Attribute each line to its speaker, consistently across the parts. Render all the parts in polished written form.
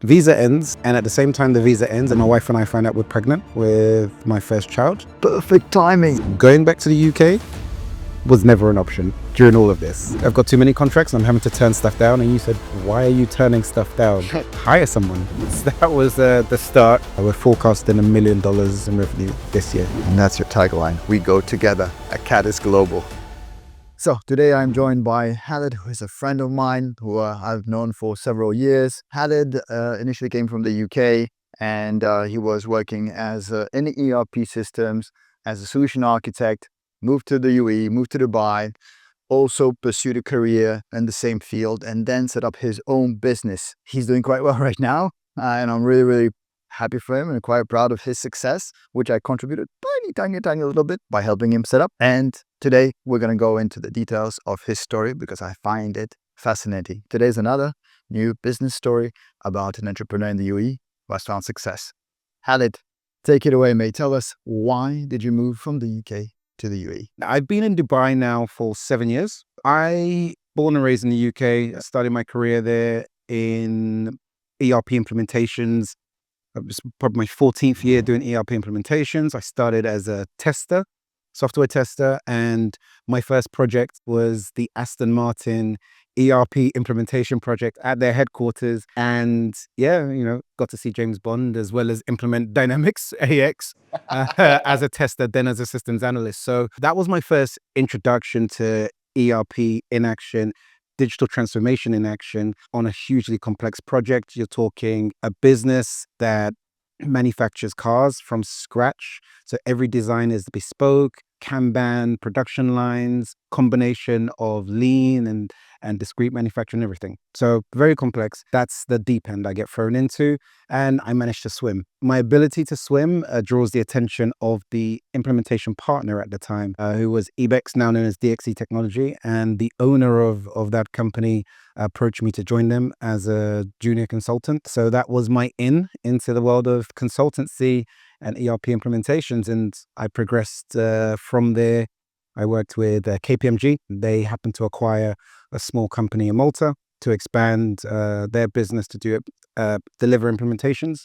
Speaker 1: Visa ends, and at the same time the visa ends, and my wife and I find out we're pregnant with my first child.
Speaker 2: Perfect timing.
Speaker 1: Going back to the UK was never an option during all of this. I've got too many contracts and I'm having to turn stuff down, and you said, why are you turning stuff down? Hire someone. So that was the start. We're forecasting $1 million in revenue this year.
Speaker 2: And that's your tagline. We go together. Acadis Global. So today I'm joined by Khaled, who is a friend of mine who I've known for several years. Khaled initially came from the UK, and he was working as in ERP systems as a solution architect, moved to the UAE, moved to Dubai, also pursued a career in the same field, and then set up his own business. He's doing quite well right now, and I'm really happy for him and quite proud of his success, which I contributed tiny little bit by helping him set up. And today we're going to go into the details of his story because I find it fascinating. Today's another new business story about an entrepreneur in the UAE who has found success. Khaled, take it away, mate. Tell us, why did you move from the UK to the UAE?
Speaker 1: I've been in Dubai now for 7 years. I born and raised in the UK. I started my career there in ERP implementations. It was probably my 14th year doing ERP implementations. I started as a tester, software tester, and my first project was the Aston Martin ERP implementation project at their headquarters. And yeah, got to see James Bond as well as implement Dynamics AX as a tester, then as a systems analyst. So that was my first introduction to ERP in action, digital transformation in action on a hugely complex project. You're talking a business that manufactures cars from scratch. So every design is bespoke, Kanban, production lines, combination of lean and discrete manufacturing, everything. So very complex. That's the deep end I get thrown into. And I managed to swim. My ability to swim draws the attention of the implementation partner at the time, who was Ebex, now known as DXC Technology. And the owner of that company approached me to join them as a junior consultant. So that was my into the world of consultancy and ERP implementations. And I progressed from there. I worked with KPMG. They happened to acquire a small company in Malta to expand their business to deliver implementations.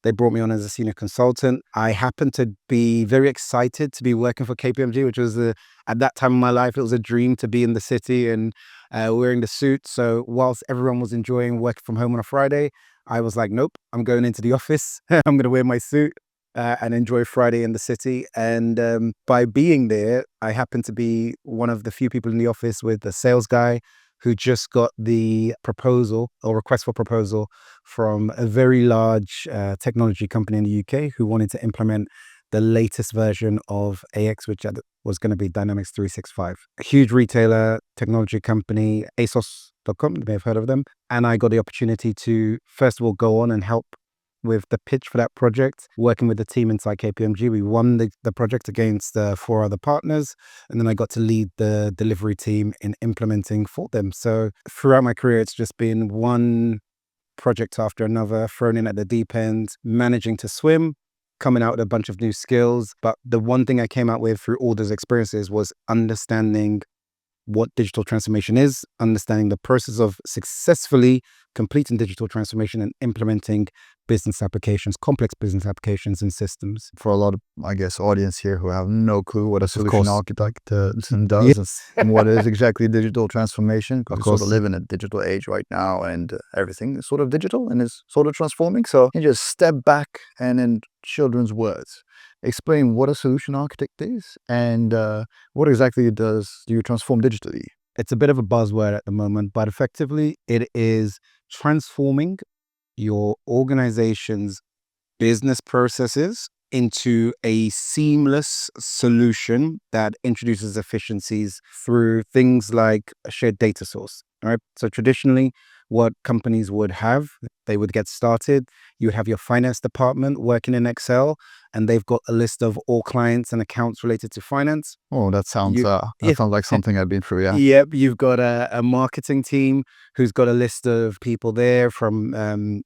Speaker 1: They brought me on as a senior consultant. I happened to be very excited to be working for KPMG, which was at that time in my life, it was a dream to be in the city and wearing the suit. So whilst everyone was enjoying working from home on a Friday, I was like, nope, I'm going into the office. I'm going to wear my suit and enjoy Friday in the city. And by being there, I happened to be one of the few people in the office with the sales guy who just got the proposal or request for proposal from a very large technology company in the UK who wanted to implement the latest version of AX, which was going to be Dynamics 365. A huge retailer, technology company, ASOS.com, you may have heard of them. And I got the opportunity to, first of all, go on and help with the pitch for that project, working with the team inside KPMG. We won the project against 4 other partners, and then I got to lead the delivery team in implementing for them. So throughout my career, it's just been one project after another, thrown in at the deep end, managing to swim, coming out with a bunch of new skills. But the one thing I came out with through all those experiences was understanding what digital transformation is, understanding the process of successfully completing digital transformation and implementing business applications, complex business applications and systems.
Speaker 2: For a lot of, I guess, audience here who have no clue what a solution
Speaker 1: course.
Speaker 2: architect does and what is exactly digital transformation. Because we sort of live in a digital age right now, and everything is sort of digital and is sort of transforming. So you just step back and in children's words, explain what a solution architect is and what exactly do you transform digitally?
Speaker 1: It's a bit of a buzzword at the moment, but effectively it is transforming your organization's business processes into a seamless solution that introduces efficiencies through things like a shared data source. All right. So traditionally, what companies would have, they would get started. You would have your finance department working in Excel, and they've got a list of all clients and accounts related to finance.
Speaker 2: Oh, that sounds like something I've been through. Yeah.
Speaker 1: Yep. You've got a marketing team who's got a list of people there from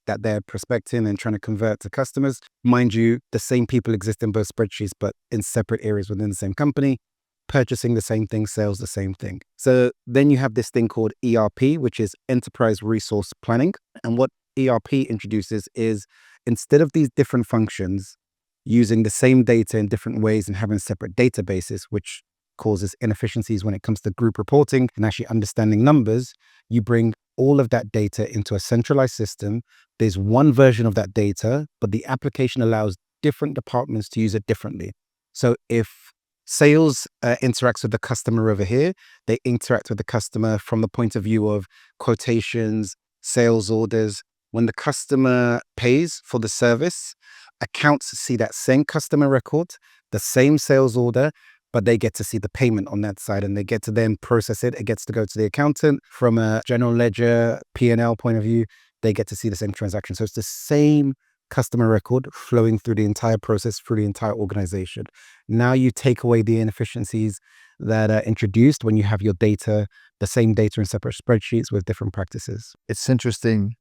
Speaker 1: that they're prospecting and trying to convert to customers. Mind you, the same people exist in both spreadsheets, but in separate areas within the same company. Purchasing the same thing, sales the same thing. So then you have this thing called ERP, which is Enterprise Resource Planning. And what ERP introduces is, instead of these different functions using the same data in different ways and having separate databases, which causes inefficiencies when it comes to group reporting and actually understanding numbers, you bring all of that data into a centralized system. There's one version of that data, but the application allows different departments to use it differently. So if sales interacts with the customer over here, they interact with the customer from the point of view of quotations, sales orders. When the customer pays for the service, accounts see that same customer record, the same sales order, but they get to see the payment on that side and they get to then process it. It gets to go to the accountant. From a general ledger P&L point of view, they get to see the same transaction. So it's the same customer record flowing through the entire process, through the entire organization. Now you take away the inefficiencies that are introduced when you have your data, the same data in separate spreadsheets with different practices.
Speaker 2: It's interesting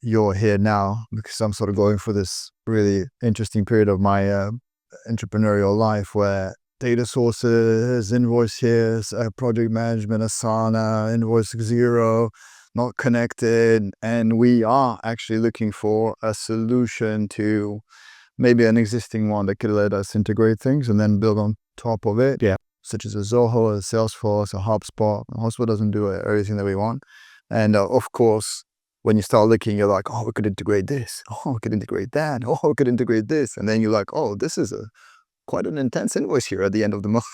Speaker 2: you're here now because I'm sort of going for this really interesting period of my entrepreneurial life where data sources, invoice here, project management, Asana, invoice zero, not connected. And we are actually looking for a solution to maybe an existing one that could let us integrate things and then build on top of it.
Speaker 1: Yeah.
Speaker 2: Such as a Zoho, a Salesforce, a HubSpot. HubSpot doesn't do everything that we want. And of course, when you start looking, you're like, oh, we could integrate this. Oh, we could integrate that. Oh, we could integrate this. And then you're like, oh, this is quite an intense invoice here at the end of the month.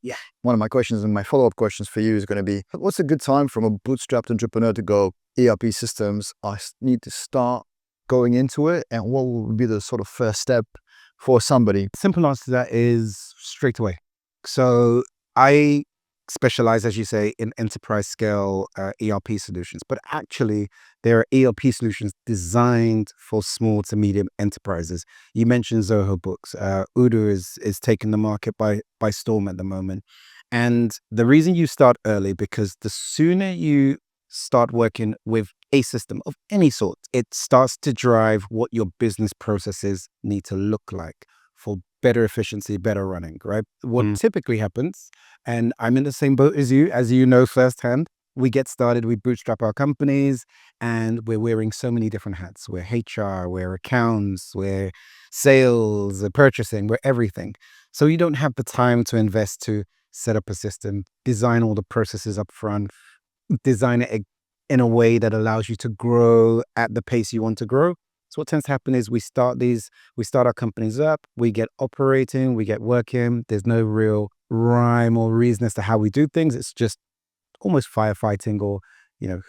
Speaker 1: Yeah.
Speaker 2: One of my questions and my follow-up questions for you is going to be, what's a good time from a bootstrapped entrepreneur to go ERP systems? I need to start going into it. And what would be the sort of first step for somebody?
Speaker 1: Simple answer to that is straight away. So I specialize, as you say, in enterprise scale ERP solutions, but actually there are ERP solutions designed for small to medium enterprises. You mentioned Zoho Books. Udo is taking the market by storm at the moment. And the reason you start early, because the sooner you start working with a system of any sort, it starts to drive what your business processes need to look like for better efficiency, better running, right? What typically happens, and I'm in the same boat as you know firsthand, we get started, we bootstrap our companies, and we're wearing so many different hats. We're HR, we're accounts, we're sales, we're purchasing, we're everything. So you don't have the time to invest to set up a system, design all the processes up front, design it in a way that allows you to grow at the pace you want to grow. So what tends to happen is we start our companies up, we get operating, we get working. There's no real rhyme or reason as to how we do things. It's just almost firefighting, or,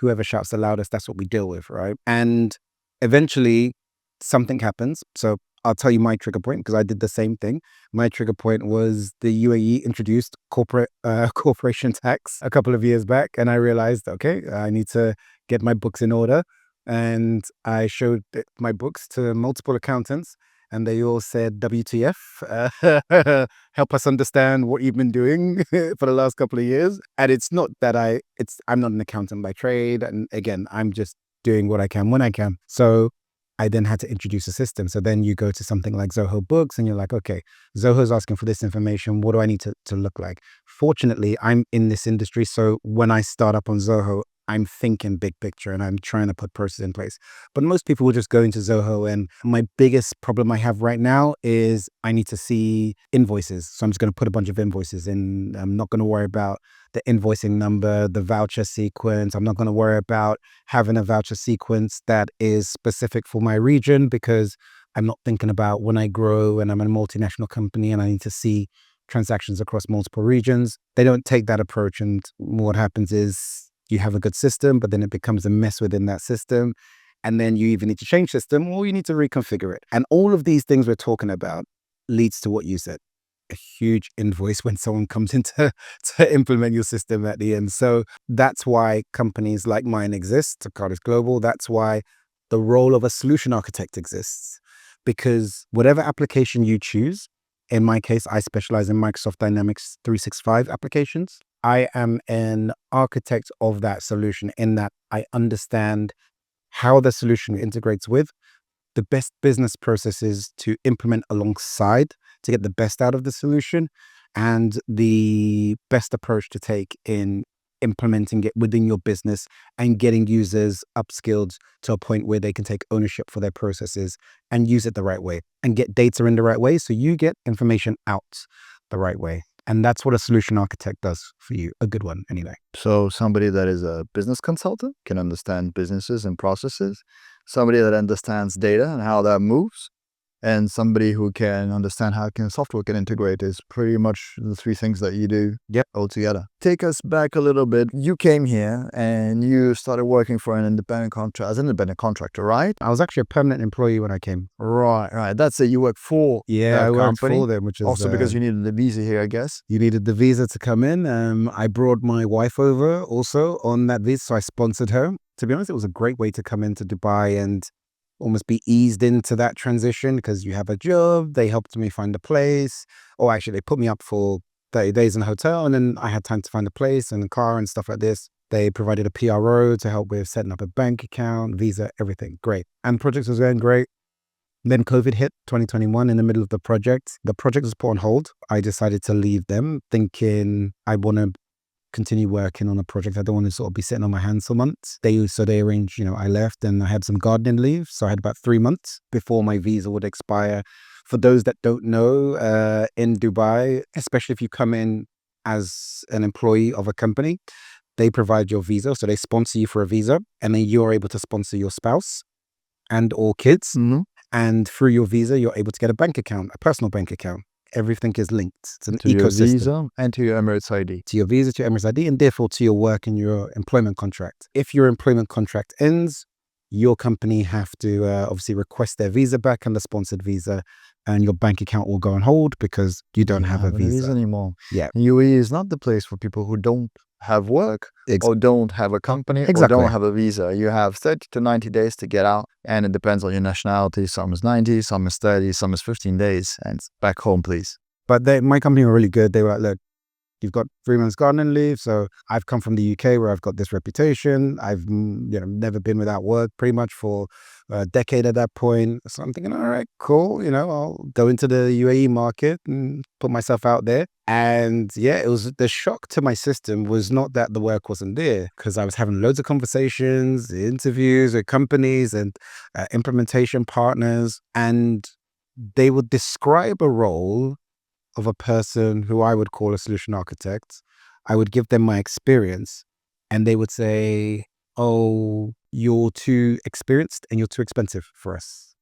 Speaker 1: whoever shouts the loudest, that's what we deal with, right? And eventually something happens. So I'll tell you my trigger point, because I did the same thing. My trigger point was the UAE introduced corporation tax a couple of years back, and I realized, okay, I need to get my books in order. And I showed my books to multiple accountants, and they all said, WTF, help us understand what you've been doing for the last couple of years. And it's not that I'm not an accountant by trade. And again, I'm just doing what I can when I can. So I then had to introduce a system. So then you go to something like Zoho Books and you're like, okay, Zoho's asking for this information. What do I need to look like? Fortunately, I'm in this industry. So when I start up on Zoho, I'm thinking big picture and I'm trying to put processes in place. But most people will just go into Zoho, and my biggest problem I have right now is I need to see invoices. So I'm just going to put a bunch of invoices in. I'm not going to worry about the invoicing number, the voucher sequence. I'm not going to worry about having a voucher sequence that is specific for my region, because I'm not thinking about when I grow and I'm a multinational company and I need to see transactions across multiple regions. They don't take that approach. And what happens is, you have a good system, but then it becomes a mess within that system. And then you either need to change system or you need to reconfigure it. And all of these things we're talking about leads to what you said, a huge invoice when someone comes in to implement your system at the end. So that's why companies like mine exist, Khaled Global. That's why the role of a solution architect exists, because whatever application you choose, in my case, I specialize in Microsoft Dynamics 365 applications. I am an architect of that solution, in that I understand how the solution integrates with the best business processes to implement alongside to get the best out of the solution, and the best approach to take in implementing it within your business and getting users upskilled to a point where they can take ownership for their processes and use it the right way and get data in the right way so you get information out the right way. And that's what a solution architect does for you, a good one anyway.
Speaker 2: So somebody that is a business consultant can understand businesses and processes, somebody that understands data and how that moves, and somebody who can understand how software can integrate is pretty much the three things that you do all together. Take us back a little bit. You came here and you started working for an independent contractor, right?
Speaker 1: I was actually a permanent employee when I came.
Speaker 2: Right. That's it. You work for
Speaker 1: I worked
Speaker 2: company.
Speaker 1: for them, which is
Speaker 2: Also because you needed the visa here, I guess.
Speaker 1: You needed the visa to come in. I brought my wife over also on that visa, so I sponsored her. To be honest, it was a great way to come into Dubai and almost be eased into that transition because you have a job. They helped me find a place. Or actually, they put me up for 30 days in a hotel, and then I had time to find a place and a car and stuff like this. They provided a PRO to help with setting up a bank account, visa, everything. Great. And project was going great. Then COVID hit 2021 in the middle of the project. The project was put on hold. I decided to leave them thinking I want to continue working on a project. I don't want to sort of be sitting on my hands for months. They arranged, I left and I had some gardening leave. So I had about 3 months before my visa would expire. For those that don't know, in Dubai, especially if you come in as an employee of a company, they provide your visa. So they sponsor you for a visa and then you're able to sponsor your spouse and or kids.
Speaker 2: Mm-hmm.
Speaker 1: And through your visa, you're able to get a bank account, a personal bank account. Everything is linked. It's an
Speaker 2: to
Speaker 1: ecosystem.
Speaker 2: Your visa and to your Emirates ID.
Speaker 1: To your visa, to your Emirates ID, and therefore to your work and your employment contract. If your employment contract ends, your company have to obviously request their visa back and the sponsored visa, and your bank account will go on hold because you don't have a visa
Speaker 2: anymore.
Speaker 1: Yeah.
Speaker 2: UAE is not the place for people who don't have work or don't have a company or don't have a visa. You have 30 to 90 days to get out, and it depends on your nationality. Some is 90, some is 30, some is 15 days, and back home, please.
Speaker 1: But my company were really good. They were like, look, you've got 3 months gardening leave. So I've come from the UK where I've got this reputation. I've never been without work pretty much for a decade at that point. So I'm thinking, all right, cool. I'll go into the UAE market and put myself out there. And it was the shock to my system was not that the work wasn't there, because I was having loads of conversations, interviews with companies and implementation partners. And they would describe a role of a person who I would call a solution architect. I would give them my experience and they would say, oh, you're too experienced and you're too expensive for us.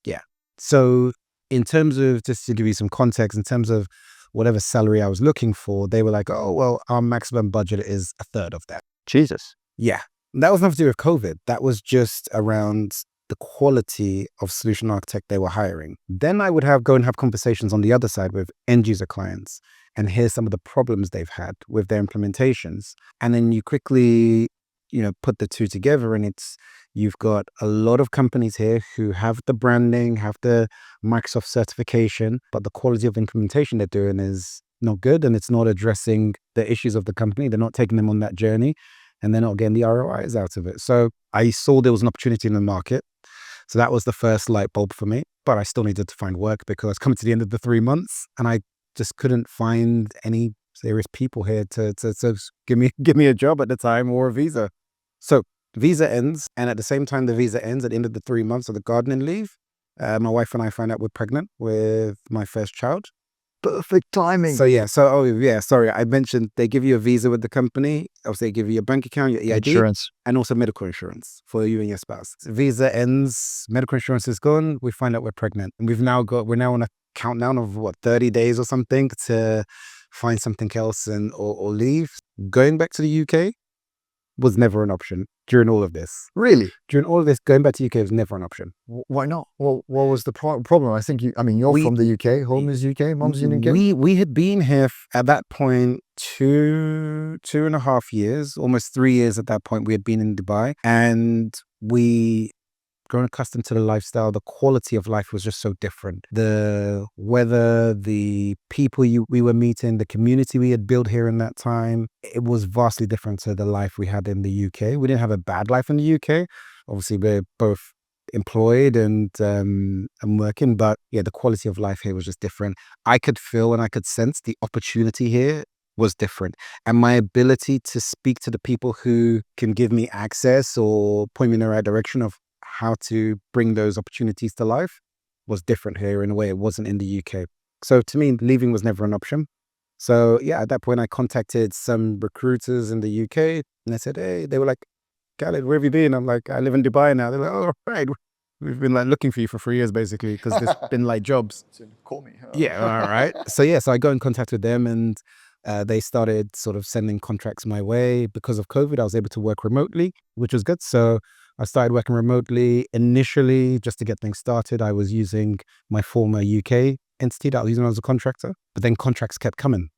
Speaker 1: Yeah. So in terms of, just to give you some context, in terms of whatever salary I was looking for, they were like, oh, well, our maximum budget is a third of that.
Speaker 2: Jesus.
Speaker 1: Yeah. That was nothing to do with COVID. That was just around the quality of solution architect they were hiring. Then I would go and have conversations on the other side with end user clients and hear some of the problems they've had with their implementations. And then you quickly, put the two together, and you've got a lot of companies here who have the branding, have the Microsoft certification, but the quality of implementation they're doing is not good, and it's not addressing the issues of the company. They're not taking them on that journey, and they're not getting the ROIs out of it. So I saw there was an opportunity in the market. So that was the first light bulb for me, but I still needed to find work because I was coming to the end of the 3 months and I just couldn't find any serious people here to give me a job at the time or a visa. So visa ends, and at the same time the visa ends, at the end of the 3 months of the gardening leave, my wife and I find out we're pregnant with my first child.
Speaker 2: Perfect timing.
Speaker 1: Sorry. I mentioned they give you a visa with the company. Obviously, they give you a bank account, your EID,
Speaker 2: insurance,
Speaker 1: and also medical insurance for you and your spouse. Visa ends, medical insurance is gone. We find out we're pregnant, and we're now on a countdown of 30 days or something to find something else or leave. Going back to the UK was never an option during all of this.
Speaker 2: Really?
Speaker 1: During all of this, going back to the UK was never an option.
Speaker 2: Why not? Well, what was the problem? I think you're from the UK. Home is UK. Mom's in UK.
Speaker 1: We had been here at that point 2.5 years, almost 3 years at that point. We had been in Dubai, and we grown accustomed to the lifestyle. The quality of life was just so different. The weather, the people we were meeting, the community we had built here in that time, it was vastly different to the life we had in the UK. We didn't have a bad life in the UK. Obviously, we're both employed and working, but the quality of life here was just different. I could feel and I could sense the opportunity here was different. And my ability to speak to the people who can give me access or point me in the right direction of how to bring those opportunities to life was different here in a way it wasn't in the UK. So to me, leaving was never an option. So yeah, at that point, I contacted some recruiters in the UK and I said, hey, they were like, Khaled, where have you been? I'm like, I live in Dubai now. They're like, oh, right. We've been like looking for you for 3 years, basically, because there's been like jobs.
Speaker 2: So call me.
Speaker 1: Yeah, all right. So yeah, so I got in contact with them and they started sort of sending contracts my way. Because of COVID, I was able to work remotely, which was good. So I started working remotely initially just to get things started. I was using my former UK entity that I was using as a contractor, but then contracts kept coming.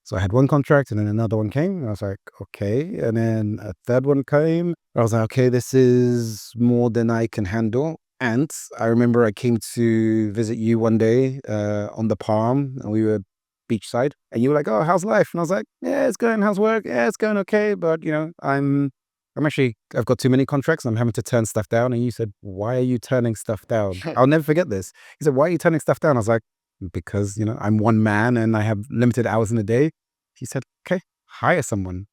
Speaker 1: So I had one contract and then another one came. And I was like, okay. And then a third one came. I was like, okay, this is more than I can handle. And I remember I came to visit you one day on the Palm and we were beachside and you were like, oh, how's life? And I was like, yeah, it's going. How's work? Yeah, it's going okay. But you know, I've got too many contracts and I'm having to turn stuff down. And you said, why are you turning stuff down? I'll never forget this. He said, why are you turning stuff down? I was like, because, you know, I'm one man and I have limited hours in a day. He said, okay, hire someone.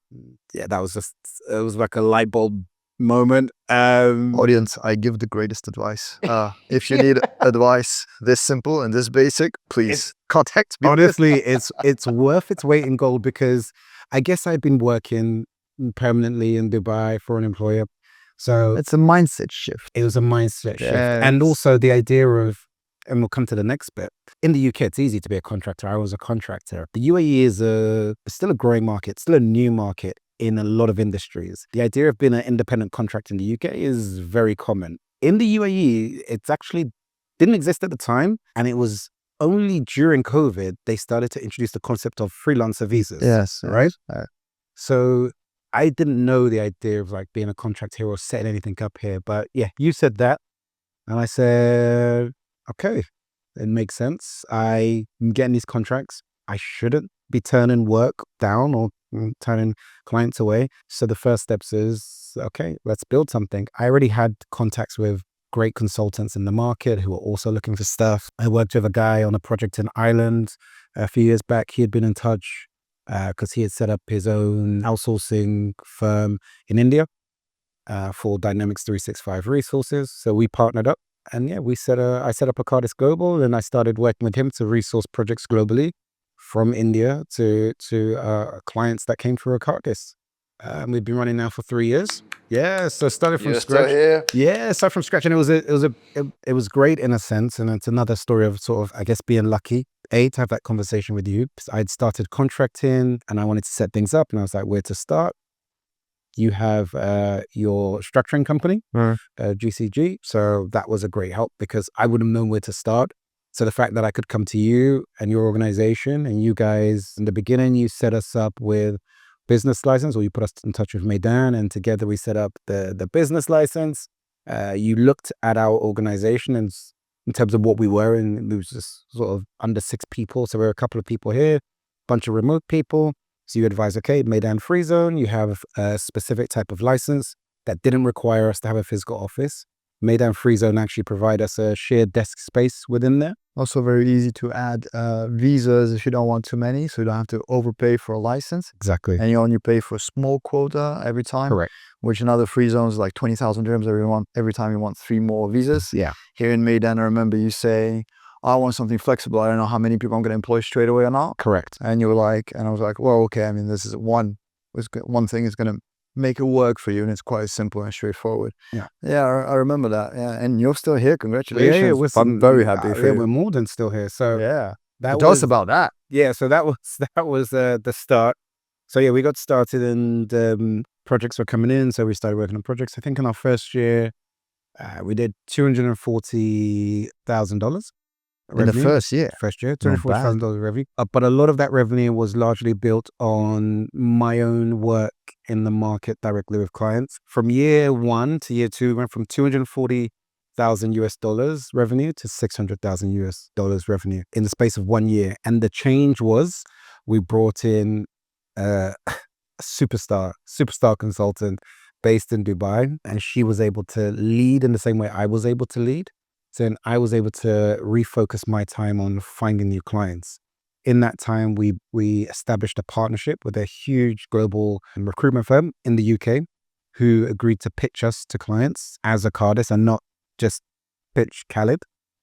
Speaker 1: Yeah, that was just, it was like a light bulb moment.
Speaker 2: Audience, I give the greatest advice. If you need advice this simple and this basic, please contact me.
Speaker 1: Honestly, it's worth its weight in gold because I guess I've been working permanently in Dubai for an employer. So
Speaker 2: It's a mindset shift.
Speaker 1: it was a mindset shift.
Speaker 2: Yes.
Speaker 1: And also the idea of, and we'll come to the next bit. In the UK, it's easy to be a contractor. I was a contractor. The UAE is still a growing market, still a new market in a lot of industries. The idea of being an independent contractor in the UK is very common. In the UAE, it's actually didn't exist at the time. And it was only during COVID, they started to introduce the concept of freelancer visas.
Speaker 2: Yes.
Speaker 1: Right?
Speaker 2: Yes.
Speaker 1: So I didn't know the idea of like being a contractor here or setting anything up here. But yeah, you said that. And I said, okay, it makes sense. I'm getting these contracts. I shouldn't be turning work down or turning clients away. So the first steps is, okay, let's build something. I already had contacts with great consultants in the market who were also looking for stuff. I worked with a guy on a project in Ireland a few years back. He had been in touch because he had set up his own outsourcing firm in India for Dynamics 365 resources. So we partnered up. And yeah, I set up Arcadis Global and I started working with him to resource projects globally from India to clients that came through Arcadis. We've been running now for 3 years. Yeah, so started from scratch. Yeah, started from scratch, and it was great in a sense. And it's another story of sort of, I guess, being lucky. To have that conversation with you. I'd started contracting and I wanted to set things up, and I was like, where to start? You have your structuring company, GCG. So that was a great help because I wouldn't have known where to start. So the fact that I could come to you and your organization and you guys in the beginning, you set us up with business license, or you put us in touch with Meydan, and together we set up the business license. You looked at our organization and in terms of what we were, and it was just sort of under 6 people. So we're a couple of people here, bunch of remote people. So you advise, okay, Meydan Free Zone, you have a specific type of license that didn't require us to have a physical office. Meydan Free Zone actually provide us a shared desk space within there.
Speaker 2: Also very easy to add visas if you don't want too many, so you don't have to overpay for a license.
Speaker 1: Exactly.
Speaker 2: And you only pay for a small quota every time.
Speaker 1: Correct.
Speaker 2: Which in other free zones is like 20,000 dirhams every time you want 3 more visas.
Speaker 1: Yeah.
Speaker 2: Here in Meydan, I remember you saying, I want something flexible. I don't know how many people I'm going to employ straight away or not.
Speaker 1: Correct.
Speaker 2: And you were like, and I was like, well, okay. I mean, this is one thing is going to make it work for you, and it's quite simple and straightforward. Yeah, I remember that. Yeah, and you're still here. Congratulations.
Speaker 1: Yeah,
Speaker 2: I'm very happy for you.
Speaker 1: We're more than still here. So
Speaker 2: yeah,
Speaker 1: tell
Speaker 2: us about that.
Speaker 1: Yeah, so that was the start. So yeah, we got started and projects were coming in. So we started working on projects. I think in our first year, we did $240,000.
Speaker 2: In the first year,
Speaker 1: $240,000 revenue. But a lot of that revenue was largely built on my own work in the market directly with clients. From year 1 to year 2, we went from $240,000 revenue to $600,000 revenue in the space of 1 year. And the change was we brought in a superstar consultant based in Dubai, and she was able to lead in the same way I was able to lead. So then I was able to refocus my time on finding new clients in that time, we established a partnership with a huge global recruitment firm in the UK who agreed to pitch us to clients as a Cardis and not just pitch Khaled.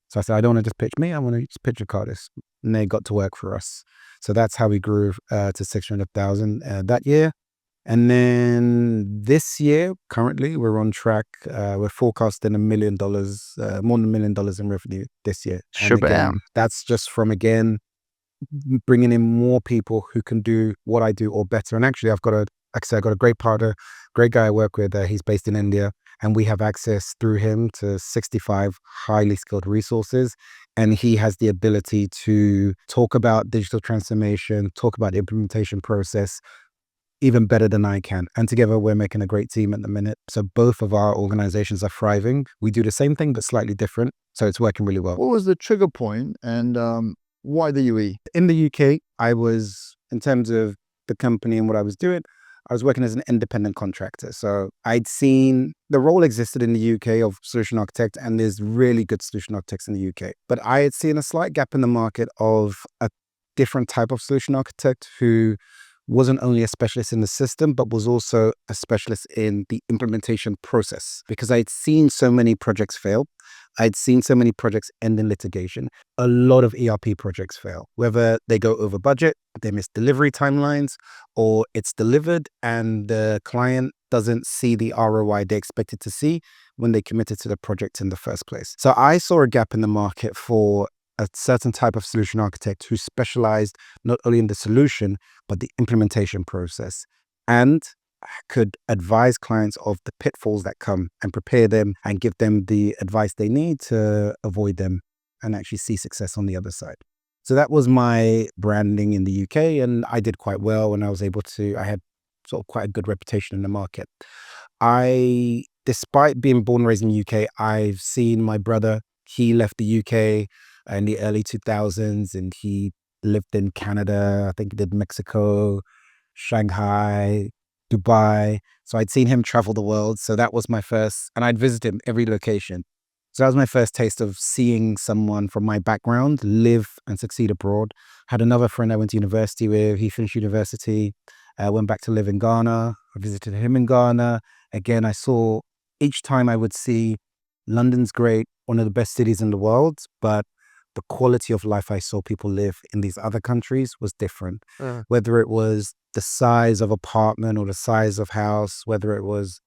Speaker 1: So I said, I don't want to just pitch me, I want to just pitch a Cardis. And they got to work for us. So that's how we grew to 600,000 that year. And then this year, currently, we're on track. We're forecasting $1 million, more than $1 million in revenue this year. And again, that's just from, again, bringing in more people who can do what I do or better. And actually, I've got a great partner, great guy I work with. He's based in India, and we have access through him to 65 highly skilled resources. And he has the ability to talk about digital transformation, talk about the implementation process, even better than I can. And together we're making a great team at the minute. So both of our organizations are thriving. We do the same thing, but slightly different. So it's working really well.
Speaker 2: What was the trigger point and why the UAE?
Speaker 1: In the UK, I was, in terms of the company and what I was doing, I was working as an independent contractor. So I'd seen the role existed in the UK of solution architect, and there's really good solution architects in the UK. But I had seen a slight gap in the market of a different type of solution architect who wasn't only a specialist in the system, but was also a specialist in the implementation process. Because I'd seen so many projects fail. I'd seen so many projects end in litigation. A lot of ERP projects fail, whether they go over budget, they miss delivery timelines, or it's delivered and the client doesn't see the ROI they expected to see when they committed to the project in the first place. So I saw a gap in the market for a certain type of solution architect who specialized not only in the solution, but the implementation process, and could advise clients of the pitfalls that come and prepare them and give them the advice they need to avoid them and actually see success on the other side. So that was my branding in the UK, and I did quite well, and I had sort of quite a good reputation in the market. Despite being born and raised in the UK, I've seen my brother, he left the UK in the early 2000s, and he lived in Canada. I think he did Mexico, Shanghai, Dubai. So I'd seen him travel the world. So that was my first, and I'd visit him every location. So that was my first taste of seeing someone from my background live and succeed abroad. Had another friend I went to university with. He finished university, went back to live in Ghana. I visited him in Ghana. Again, I saw, each time I would see, London's great, one of the best cities in the world, but the quality of life I saw people live in these other countries was different. Whether it was the size of apartment or the size of house, whether it was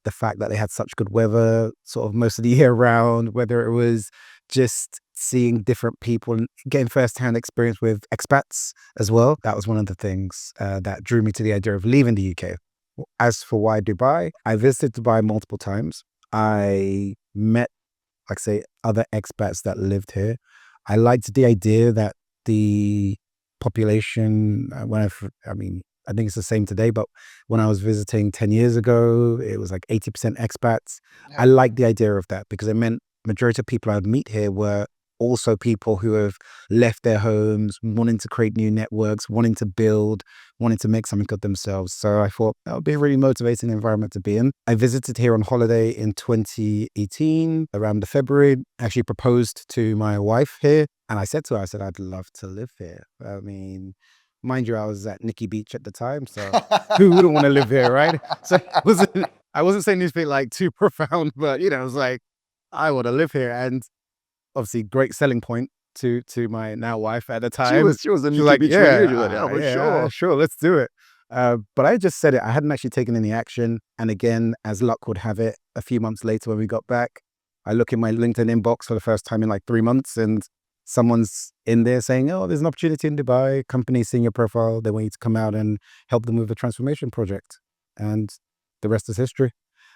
Speaker 1: the fact that they had such good weather sort of most of the year round, whether it was just seeing different people and getting first-hand experience with expats as well. That was one of the things that drew me to the idea of leaving the UK. As for why Dubai, I visited Dubai multiple times. I met, like say, other expats that lived here. I liked the idea that the population, I think it's the same today, but when I was visiting 10 years ago, it was like 80% expats. I liked the idea of that because it meant majority of people I'd meet here were also people who have left their homes, wanting to create new networks, wanting to build, wanting to make something of themselves. So I thought that would be a really motivating environment to be in. I visited here on holiday in 2018, around the February. I actually proposed to my wife here. And I said to her, I'd love to live here. I mean, mind you, I was at Nikki Beach at the time. So who wouldn't want to live here, right? So I wasn't saying anything like too profound, but it was like, I want to live here. And obviously great selling point to my now wife at the time.
Speaker 2: She was a Nikki Beach
Speaker 1: yeah, sure, let's do it. But I just said it. I hadn't actually taken any action. And again, as luck would have it, a few months later when we got back, I look in my LinkedIn inbox for the first time in like 3 months, and someone's in there saying, oh, there's an opportunity in Dubai, company seeing your profile, they want you to come out and help them with a transformation project. And the rest is history.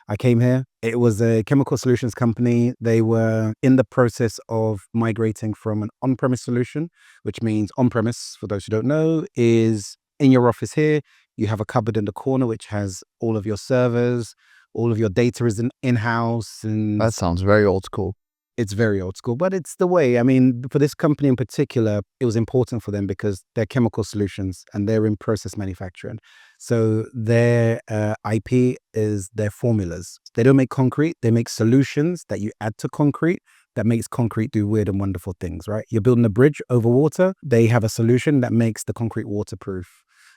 Speaker 1: I came here. It was a chemical solutions company. They were in the process of migrating from an on-premise solution, which means on-premise, for those who don't know, is in your office here. You have a cupboard in the corner which has all of your servers, all of your data is in-house. And
Speaker 2: that sounds very old school.
Speaker 1: It's very old school, but it's the way. I mean, for this company in particular, it was important for them because they're chemical solutions and they're in process manufacturing. So their IP is their formulas. They don't make concrete. They make solutions that you add to concrete, that makes concrete do weird and wonderful things, right? You're building a bridge over water. They have a solution that makes the concrete waterproof.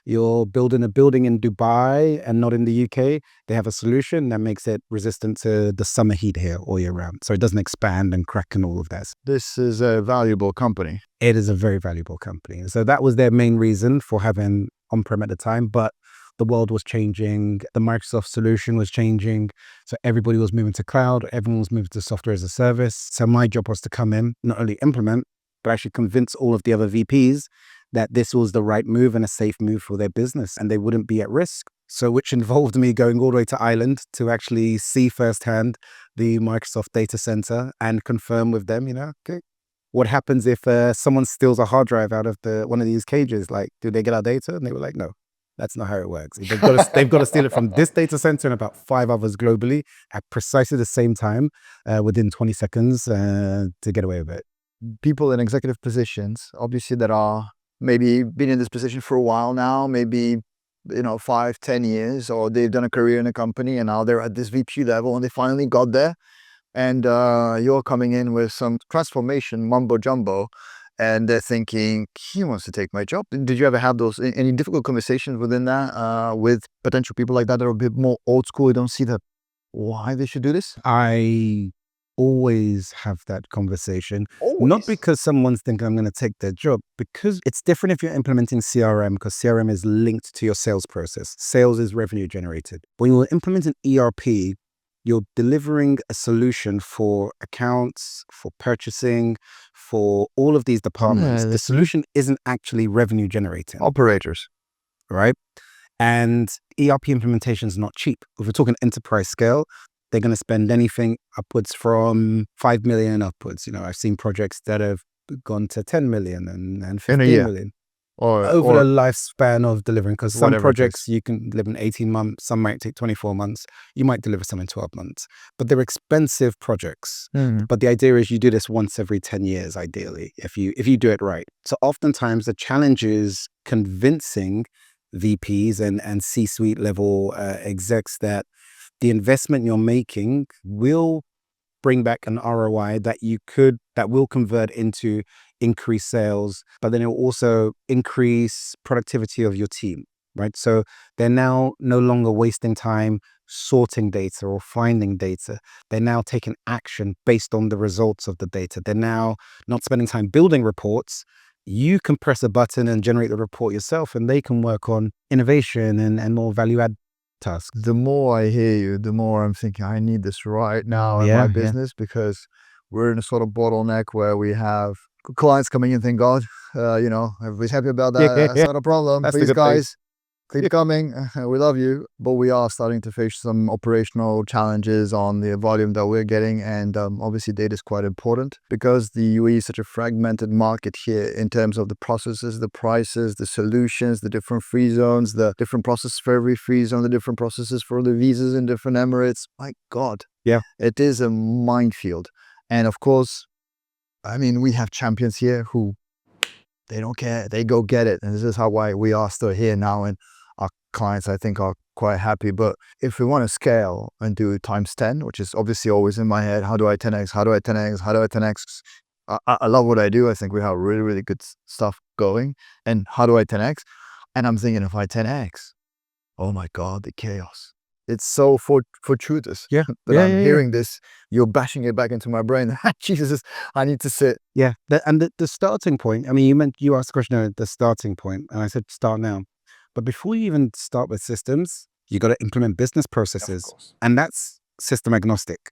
Speaker 1: You're building a building in Dubai and not in the UK. They have a solution that makes it resistant to the summer heat here all year round. So it doesn't expand and crack and all of that.
Speaker 2: This is a valuable company.
Speaker 1: It is a very valuable company. So that was their main reason for having on-prem at the time. But the world was changing. The Microsoft solution was changing. So everybody was moving to cloud. Everyone was moving to software as a service. So my job was to come in, not only implement, but actually convince all of the other VPs that this was the right move and a safe move for their business and they wouldn't be at risk. So which involved me going all the way to Ireland to actually see firsthand the Microsoft data center and confirm with them, okay, what happens if someone steals a hard drive out of one of these cages? Like, do they get our data? And they were like, no, that's not how it works. They've got to steal it from this data center and about 5 others globally at precisely the same time within 20 seconds to get away with it.
Speaker 2: People in executive positions, obviously, that are maybe been in this position for a while now, maybe 5-10 years, or they've done a career in a company and now they're at this VP level and they finally got there, and you're coming in with some transformation mumbo jumbo and they're thinking, he wants to take my job. Did you ever have any difficult conversations within that with potential people like that are a bit more old school, don't see why they should do this?
Speaker 1: I always have that conversation.
Speaker 2: Always.
Speaker 1: Not because someone's thinking I'm going to take their job, because it's different if you're implementing CRM, because CRM is linked to your sales process. Sales is revenue generated. When you're implementing ERP, you're delivering a solution for accounts, for purchasing, for all of these departments. The solution isn't actually revenue generating.
Speaker 2: Operators.
Speaker 1: Right? And ERP implementation is not cheap. If we're talking enterprise scale, they're going to spend anything upwards from 5 million upwards. I've seen projects that have gone to 10 million and 15 million. Or over the lifespan of delivering, because some projects you can deliver in 18 months, some might take 24 months, you might deliver some in 12 months. But they're expensive projects. But the idea is you do this once every 10 years, ideally, if you do it right. So oftentimes the challenge is convincing VPs and C-suite level execs that the investment you're making will bring back an ROI that will convert into increased sales, but then it will also increase productivity of your team, right? So they're now no longer wasting time sorting data or finding data. They're now taking action based on the results of the data. They're now not spending time building reports. You can press a button and generate the report yourself, and they can work on innovation and more value add tasks.
Speaker 2: The more I hear you, the more I'm thinking I need this right now in my business, because we're in a sort of bottleneck where we have clients coming in, thank God, everybody's happy about that. That's not a problem.
Speaker 1: That's
Speaker 2: Please, guys, keep coming. We love you. But we are starting to face some operational challenges on the volume that we're getting. And obviously data is quite important because the UAE is such a fragmented market here in terms of the processes, the prices, the solutions, the different free zones, the different processes for every free zone, the different processes for the visas in different Emirates. My God.
Speaker 1: Yeah.
Speaker 2: It is a minefield. And of course, we have champions here who they don't care. They go get it. And this is why we are still here now. And our clients, I think, are quite happy. But if we want to scale and do times 10, which is obviously always in my head, how do I 10x? How do I 10x? How do I 10x? I love what I do. I think we have really, really good stuff going. And how do I 10x? And I'm thinking, if I 10x, oh my God, the chaos. It's so fortuitous that I'm hearing this. You're bashing it back into my brain. Jesus, I need to sit.
Speaker 1: Yeah. The starting point, you asked the question at the starting point, and I said start now. But before you even start with systems, you got to implement business processes. And that's system agnostic.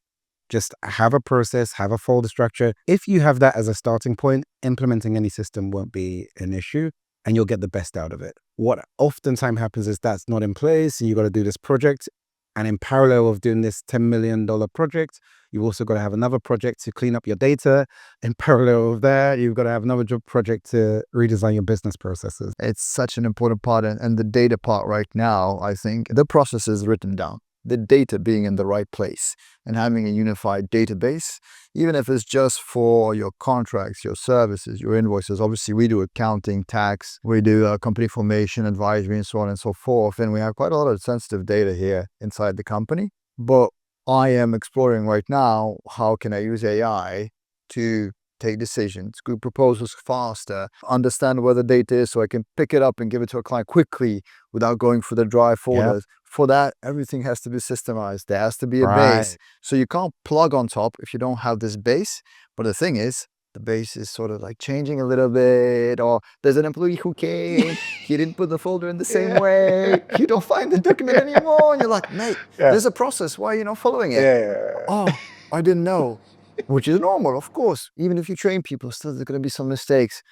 Speaker 1: Just have a process, have a folder structure. If you have that as a starting point, implementing any system won't be an issue and you'll get the best out of it. What oftentimes happens is that's not in place and you got to do this project. And in parallel of doing this $10 million project, you've also got to have another project to clean up your data. In parallel of that, you've got to have another project to redesign your business processes.
Speaker 2: It's such an important part. And the data part right now, I think the process is written down. The data being in the right place and having a unified database, even if it's just for your contracts, your services, your invoices. Obviously, we do accounting, tax, we do company formation, advisory, and so on and so forth. And we have quite a lot of sensitive data here inside the company. But I am exploring right now, how can I use AI to take decisions, do proposals faster, understand where the data is so I can pick it up and give it to a client quickly without going through the dry folders. For that, everything has to be systemized. There has to be a base. So you can't plug on top if you don't have this base. But the thing is, the base is sort of like changing a little bit, or there's an employee who came, he didn't put the folder in the same way, you don't find the document anymore, and you're like, mate, there's a process, why are you not following it? Oh, I didn't know. Which is normal, of course. Even if you train people, still there's going to be some mistakes.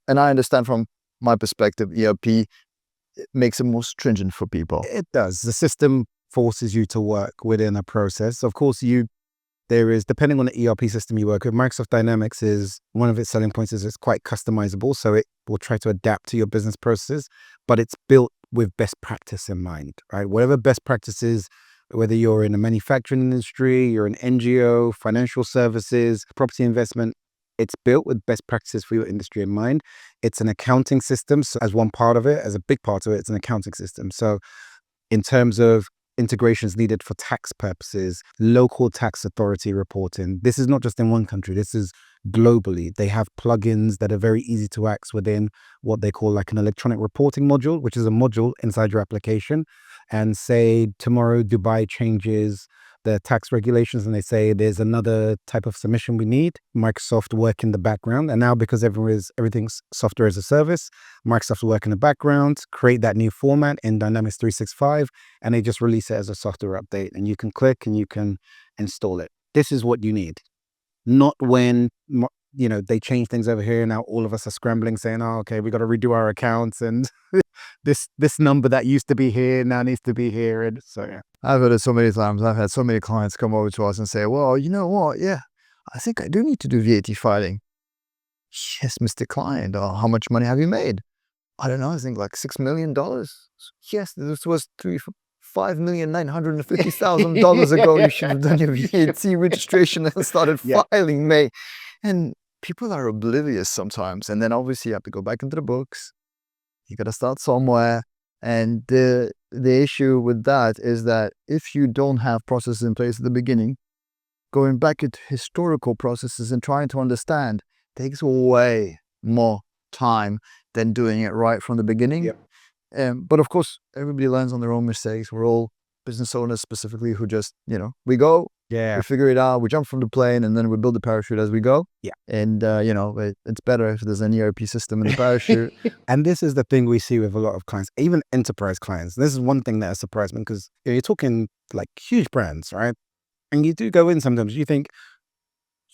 Speaker 2: And I understand from my perspective, ERP makes it more stringent for people.
Speaker 1: It does. The system forces you to work within a process. Of course, there is, depending on the ERP system you work with, Microsoft Dynamics is, one of its selling points is it's quite customizable. So it will try to adapt to your business processes, but it's built with best practice in mind, right? Whatever best practices, whether you're in a manufacturing industry, you're an NGO, financial services, property investment, it's built with best practices for your industry in mind. It's an accounting system. So as one part of it, as a big part of it, it's an accounting system. So in terms of integrations needed for tax purposes, local tax authority reporting, this is not just in one country, this is globally. They have plugins that are very easy to access within what they call like an electronic reporting module, which is a module inside your application. And say tomorrow Dubai changes the tax regulations and they say there's another type of submission we need, Microsoft work in the background. And now because everything's software as a service, Microsoft will work in the background, create that new format in Dynamics 365, and they just release it as a software update. And you can click and you can install it. This is what you need. Not when, they change things over here. Now all of us are scrambling saying, oh, okay, we got to redo our accounts. And this number that used to be here now needs to be here. And so, yeah.
Speaker 2: I've heard it so many times. I've had so many clients come over to us and say, well, you know what? Yeah, I think I do need to do VAT filing. Yes, Mr. Client. Oh, how much money have you made? I don't know. I think like $6 million. Yes, this was $5,950,000 ago. You should have done your VAT registration and started filing, mate. And people are oblivious sometimes. And then obviously you have to go back into the books. You got to start somewhere. And the issue with that is that if you don't have processes in place at the beginning, going back into historical processes and trying to understand takes way more time than doing it right from the beginning. But of course, everybody learns on their own mistakes. We're all business owners specifically who just, we go, we figure it out, we jump from the plane, and then we build the parachute as we go. And, it's better if there's an ERP system in the parachute.
Speaker 1: And this is the thing we see with a lot of clients, even enterprise clients. This is one thing that has surprised me because you're talking like huge brands, right? And you do go in sometimes, you think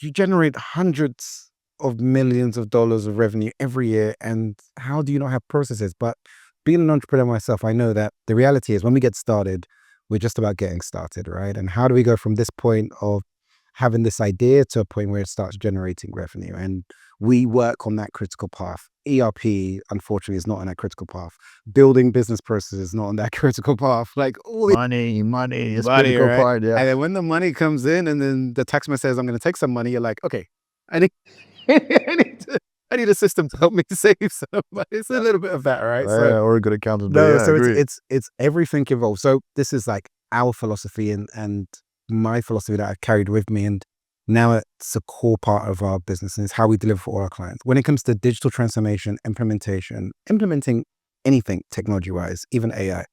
Speaker 1: you generate hundreds of millions of dollars of revenue every year. And how do you not have processes? But being an entrepreneur myself, I know that the reality is when we get started, we're just about getting started, right? And how do we go from this point of having this idea to a point where it starts generating revenue? And we work on that critical path. ERP, unfortunately, is not on that critical path. Building business processes is not on that critical path. Like all
Speaker 2: money is critical part,
Speaker 1: And then when the money comes in and then the taxman says, I'm going to take some money, you're like, okay, I need I need a system to help me save some money. It's a little bit of that, right?
Speaker 2: Or a good accountant.
Speaker 1: It's everything involved. So this is like our philosophy and my philosophy that I've carried with me. And now it's a core part of our business and it's how we deliver for all our clients. When it comes to digital transformation, implementing anything technology-wise, even AI,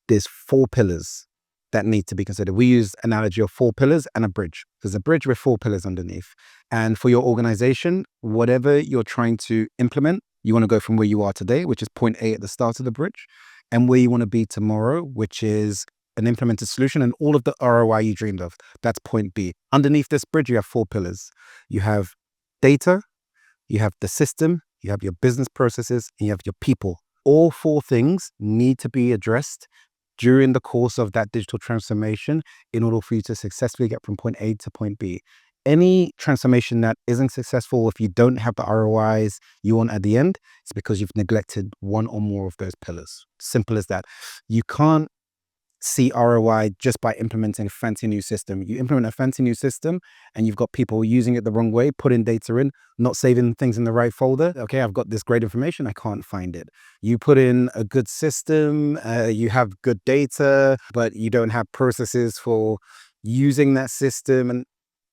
Speaker 1: there's 4 pillars that need to be considered. We use analogy of 4 pillars and a bridge. There's a bridge with 4 pillars underneath. And for your organization, whatever you're trying to implement, you want to go from where you are today, which is point A at the start of the bridge, and where you want to be tomorrow, which is an implemented solution and all of the ROI you dreamed of. That's point B. Underneath this bridge, you have 4 pillars. You have data, you have the system, you have your business processes, and you have your people. All 4 things need to be addressed during the course of that digital transformation in order for you to successfully get from point A to point B. Any transformation that isn't successful, if you don't have the ROIs you want at the end, it's because you've neglected one or more of those pillars. Simple as that. You can't see ROI just by implementing a fancy new system. You implement a fancy new system and you've got people using it the wrong way, putting data in, not saving things in the right folder. Okay, I've got this great information, I can't find it. You put in a good system, you have good data, but you don't have processes for using that system, and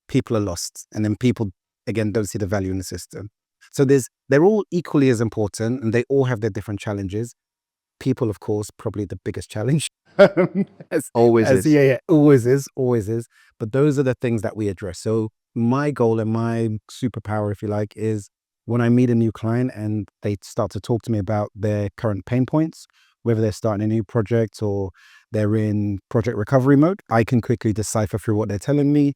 Speaker 1: people are lost. And then people again, don't see the value in the system. So they're all equally as important, and they all have their different challenges. People, of course, probably the biggest challenge.
Speaker 2: Always is.
Speaker 1: Yeah, always is. But those are the things that we address. So my goal and my superpower, if you like, is when I meet a new client and they start to talk to me about their current pain points, whether they're starting a new project or they're in project recovery mode, I can quickly decipher through what they're telling me,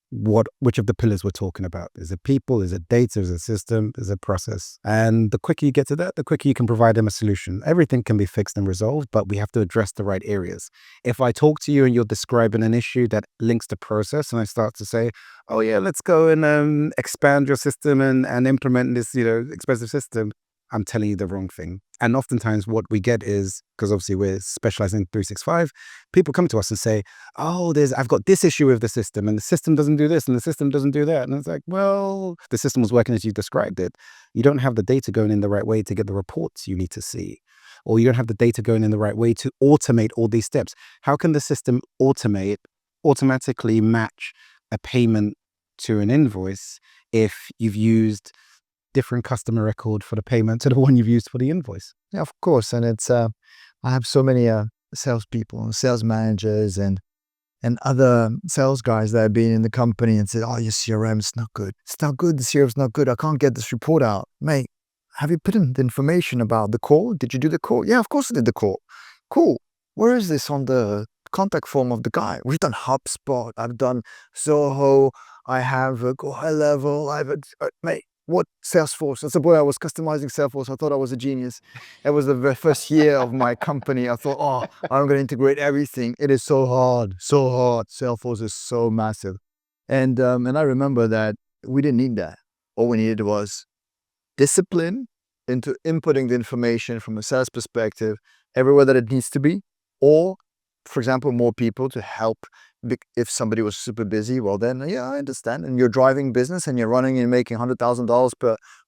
Speaker 1: which of the pillars we're talking about. Is it people? Is it data? Is it system? Is it process? And the quicker you get to that, the quicker you can provide them a solution. Everything can be fixed and resolved, but we have to address the right areas. If I talk to you and you're describing an issue that links to process, and I start to say, oh yeah, let's go and expand your system and implement this, expensive system, I'm telling you the wrong thing. And oftentimes what we get is, because obviously we're specializing in 365, people come to us and say, oh, I've got this issue with the system, and the system doesn't do this and the system doesn't do that. And it's like, well, the system was working as you described it. You don't have the data going in the right way to get the reports you need to see, or you don't have the data going in the right way to automate all these steps. How can the system automatically match a payment to an invoice if you've used different customer record for the payment to the one you've used for the invoice?
Speaker 2: Yeah, of course. And it's I have so many salespeople and sales managers and other sales guys that have been in the company and said, oh, your CRM's not good. It's not good. The CRM's not good. I can't get this report out. Mate, have you put in the information about the call? Did you do the call? Yeah, of course I did the call. Cool. Where is this on the contact form of the guy? We've done HubSpot. I've done Zoho. I have Go High Level. Mate, what Salesforce? As a boy, I was customizing Salesforce. I thought I was a genius. It was the very first year of my company. I thought, oh, I'm going to integrate everything. It is so hard, so hard. Salesforce is so massive. And I remember that we didn't need that. All we needed was discipline into inputting the information from a sales perspective everywhere that it needs to be, or, for example, more people to help. If somebody was super busy, well then, yeah, I understand. And you're driving business and you're running and making $100,000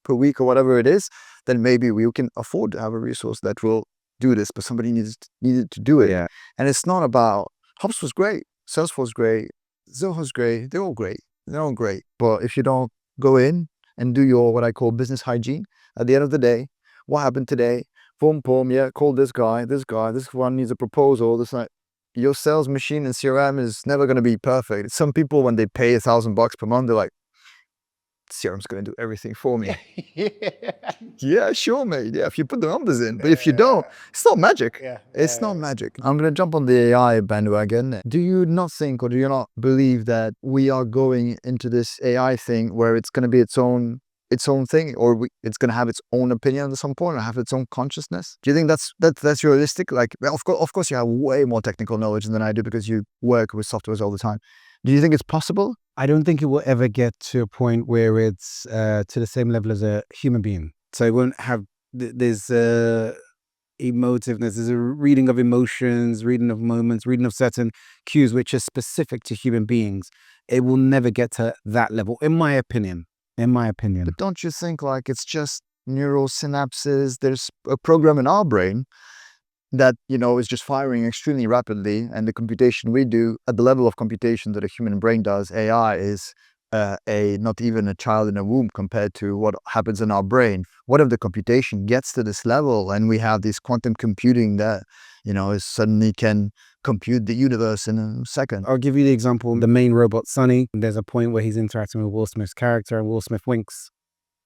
Speaker 2: per week or whatever it is, then maybe we can afford to have a resource that will do this, but somebody needed to do it.
Speaker 1: Yeah.
Speaker 2: And it's not about, HubSpot was great, Salesforce was great, Zoho's great, they're all great. They're all great. But if you don't go in and do your, what I call business hygiene, at the end of the day, what happened today? Boom, boom, yeah, call this guy, this one needs a proposal, this night. Your sales machine and CRM is never going to be perfect. Some people, when they pay $1,000 per month, they're like, CRM's going to do everything for me. Yeah, sure, mate. Yeah, if you put the numbers in. But if you don't, it's not magic. It's not magic. I'm going to jump on the AI bandwagon. Do you not think, or do you not believe that we are going into this AI thing where it's going to be its own thing, or it's going to have its own opinion at some point, or have its own consciousness? Do you think that's realistic? Like, well, of course, you have way more technical knowledge than I do because you work with softwares all the time. Do you think it's possible?
Speaker 1: I don't think it will ever get to a point where it's to the same level as a human being. So it won't have there's emotiveness, there's a reading of emotions, reading of moments, reading of certain cues which are specific to human beings. It will never get to that level, in my opinion.
Speaker 2: But don't you think like it's just neural synapses? There's a program in our brain that, is just firing extremely rapidly, and the computation we do at the level of computation that a human brain does, AI is not even a child in a womb compared to what happens in our brain. What if the computation gets to this level and we have this quantum computing that, suddenly can compute the universe in a second?
Speaker 1: I'll give you the example. The main robot, Sonny, there's a point where he's interacting with Will Smith's character and Will Smith winks.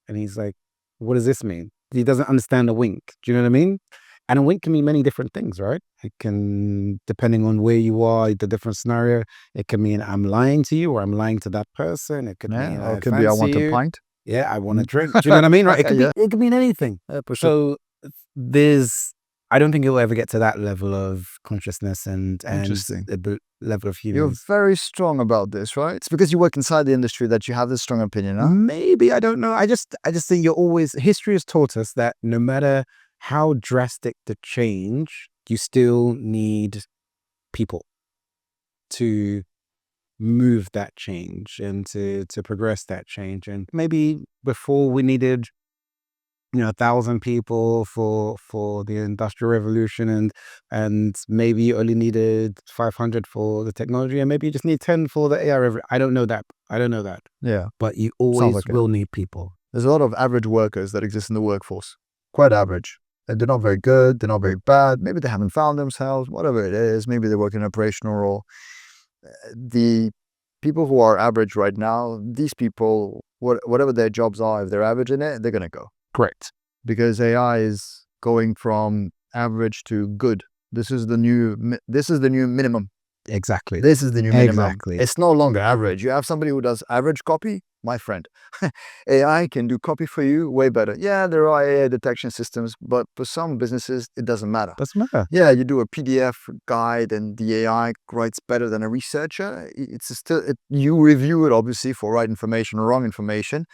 Speaker 1: And he's like, what does this mean? He doesn't understand a wink. Do you know what I mean? And a wink can mean many different things, right? It can, depending on where you are, the different scenario, it can mean I'm lying to you or I'm lying to that person. It could mean
Speaker 2: or it could be I want a pint.
Speaker 1: Yeah, I want a drink. Do you know what I mean? Right? It could mean anything. So I don't think it will ever get to that level of consciousness and the level of humans.
Speaker 2: You're very strong about this, right? It's because you work inside the industry that you have this strong opinion, huh?
Speaker 1: Maybe, I don't know. I just think history has taught us that no matter how drastic the change, you still need people to move that change and to progress that change. And maybe before we needed 1,000 people for the Industrial Revolution, and maybe you only needed 500 for the technology, and maybe you just need 10 for the AI revolution. I don't know that.
Speaker 2: Yeah.
Speaker 1: But you
Speaker 2: Sounds
Speaker 1: always
Speaker 2: like it.
Speaker 1: will need people.
Speaker 2: There's a lot of average workers that exist in the workforce. Quite average. And they're not very good. They're not very bad. Maybe they haven't found themselves, whatever it is. Maybe they work in an operational role. The people who are average right now, these people, whatever their jobs are, if they're average in it, they're going to go.
Speaker 1: Correct.
Speaker 2: Because AI is going from average to good. This is the new minimum.
Speaker 1: Exactly.
Speaker 2: This is the new minimum.
Speaker 1: Exactly.
Speaker 2: It's no longer average. You have somebody who does average copy, my friend. AI can do copy for you way better. Yeah, there are AI detection systems, but for some businesses, it doesn't matter.
Speaker 1: Doesn't matter.
Speaker 2: Yeah, you do a PDF guide and the AI writes better than a researcher. You review it, obviously, for right information or wrong information,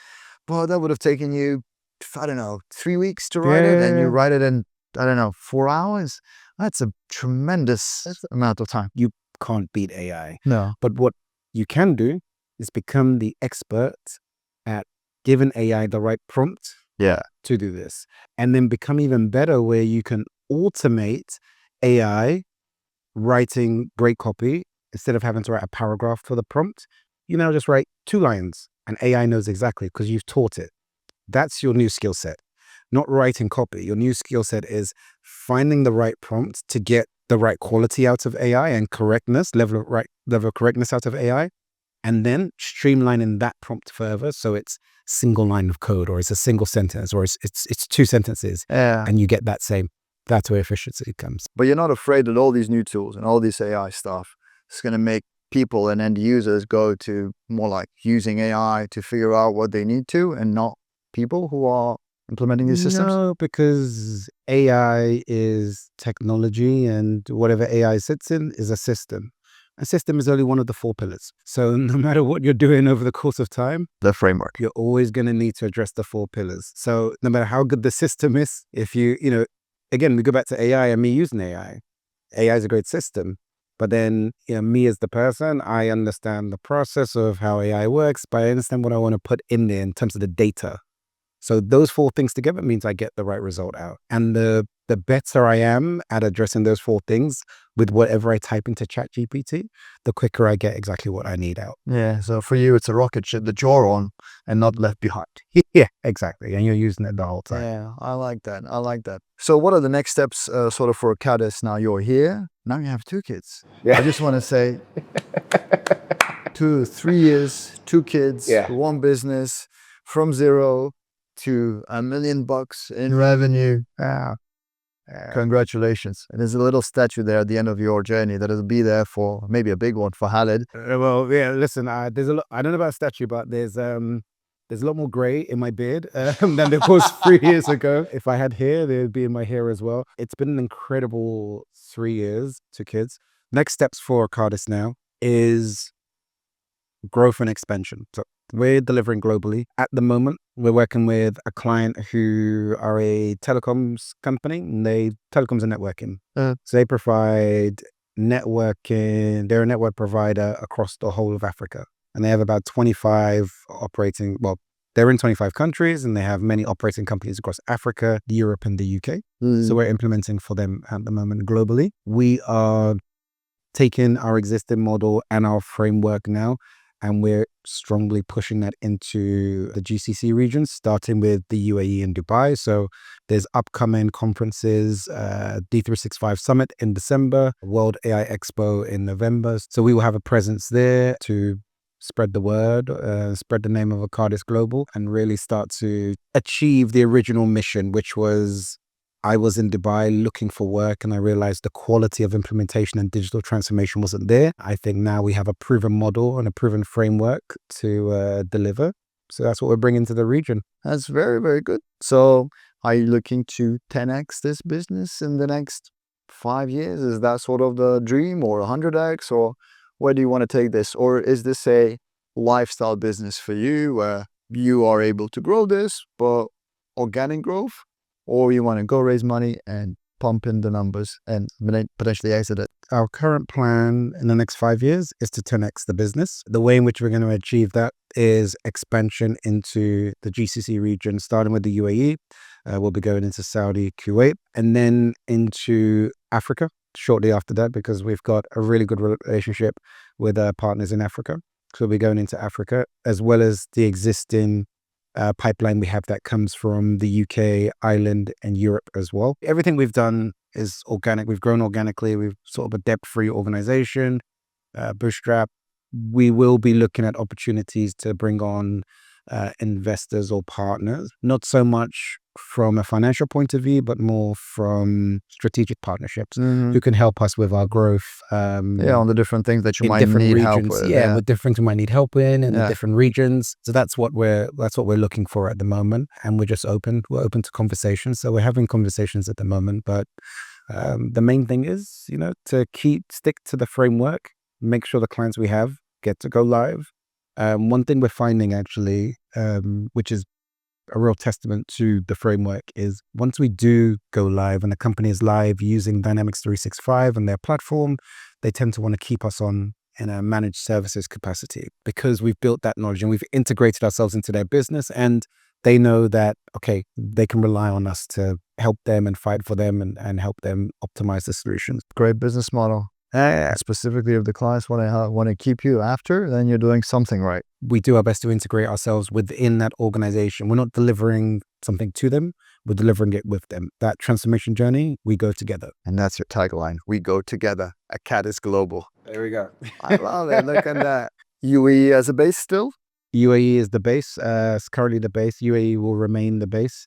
Speaker 2: but that would have taken you, I don't know, 3 weeks to write it, and you write it in, I don't know, 4 hours. That's a tremendous amount of time.
Speaker 1: You can't beat AI.
Speaker 2: No.
Speaker 1: But what you can do is become the expert at giving AI the right prompt to do this, and then become even better where you can automate AI writing great copy. Instead of having to write a paragraph for the prompt, you now just write 2 lines and AI knows exactly because you've taught it. That's your new skill set, not writing copy. Your new skill set is finding the right prompt to get the right quality out of AI and level of correctness out of AI, and then streamlining that prompt further so it's single line of code, or it's a single sentence, or it's 2 sentences, and you get that's where efficiency comes.
Speaker 2: But you're not afraid that all these new tools and all this AI stuff is going to make people and end users go to more like using AI to figure out what they need to, and not people who are implementing these systems?
Speaker 1: No, because AI is technology, and whatever AI sits in is a system. A system is only one of the 4 pillars. So no matter what you're doing over the course of time,
Speaker 2: The framework.
Speaker 1: you're always going to need to address the 4 pillars. So no matter how good the system is, if again, we go back to AI and me using AI. AI is a great system. But then, me as the person, I understand the process of how AI works, but I understand what I want to put in there in terms of the data. So those 4 things together means I get the right result out. And the better I am at addressing those 4 things with whatever I type into ChatGPT, the quicker I get exactly what I need out.
Speaker 2: Yeah, so for you, it's a rocket ship that you're on and not left behind.
Speaker 1: Yeah, exactly. And you're using it the whole time.
Speaker 2: Yeah, I like that. So what are the next steps sort of for Cadis? Now you're here. Now you have 2 kids.
Speaker 1: Yeah.
Speaker 2: I just want to say 3 years, 2 kids, 1 business, from 0 to $1 million in revenue. Congratulations. And there's a little statue there at the end of your journey that will be there for maybe a big one for Khaled.
Speaker 1: Well, yeah, listen, there's a lot, I don't know about a statue, but there's a lot more gray in my beard than there was 3 years ago. If I had hair, there'd be in my hair as well. It's been an incredible 3 years, 2 kids. Next steps for Cardis now is growth and expansion. So we're delivering globally. At the moment, we're working with a client who are a telecoms company, and telecoms and networking. So they provide networking. They're a network provider across the whole of Africa. And they have about 25 they're in 25 countries, and they have many operating companies across Africa, Europe, and the UK. So we're implementing for them at the moment globally. We are taking our existing model and our framework now, and we're strongly pushing that into the GCC region, starting with the UAE and Dubai. So there's upcoming conferences, D365 Summit in December, World AI Expo in November. So we will have a presence there to spread the word, spread the name of Acardis Global, and really start to achieve the original mission, which was I was in Dubai looking for work, and I realized the quality of implementation and digital transformation wasn't there. I think now we have a proven model and a proven framework to deliver. So that's what we're bringing to the region.
Speaker 2: That's very, very good. So are you looking to 10x this business in the next 5 years? Is that sort of the dream, or 100x, or where do you want to take this? Or is this a lifestyle business for you where you are able to grow this, but organic growth? Or you want to go raise money and pump in the numbers and potentially exit it?
Speaker 1: Our current plan in the next 5 years is to 10x the business. The way in which we're going to achieve that is expansion into the GCC region, starting with the UAE, We'll be going into Saudi, Kuwait, and then into Africa shortly after that, because we've got a really good relationship with our partners in Africa. So we'll be going into Africa, as well as the existing pipeline we have that comes from the UK, Ireland, and Europe as well. Everything we've done is organic. We've grown organically. We've sort of a debt-free organization, bootstrap. We will be looking at opportunities to bring on investors or partners, not so much from a financial point of view, but more from strategic partnerships who can help us with our growth.
Speaker 2: On the different things that you
Speaker 1: in
Speaker 2: might
Speaker 1: different
Speaker 2: need
Speaker 1: regions.
Speaker 2: help with.
Speaker 1: With different you might need help in the
Speaker 2: Yeah.
Speaker 1: different regions. So that's what we're looking for at the moment, and we're just open. We're open to conversations. So we're having conversations at the moment, but the main thing is, to stick to the framework, make sure the clients we have get to go live. One thing we're finding actually, which is a real testament to the framework, is once we do go live and the company is live using Dynamics 365 and their platform, they tend to want to keep us on in a managed services capacity, because we've built that knowledge and we've integrated ourselves into their business, and they know that, okay, they can rely on us to help them and fight for them and help them optimize the solutions.
Speaker 2: Great business model. Specifically, if the clients want to keep you after, then you're doing something right.
Speaker 1: We do our best to integrate ourselves within that organization. We're not delivering something to them, we're delivering it with them. That transformation journey, we go together.
Speaker 2: And that's your tagline. We go together. A cat is global.
Speaker 1: There we go.
Speaker 2: I love it. Look at that. UAE as a base still?
Speaker 1: UAE is the base. It's currently the base. UAE will remain the base.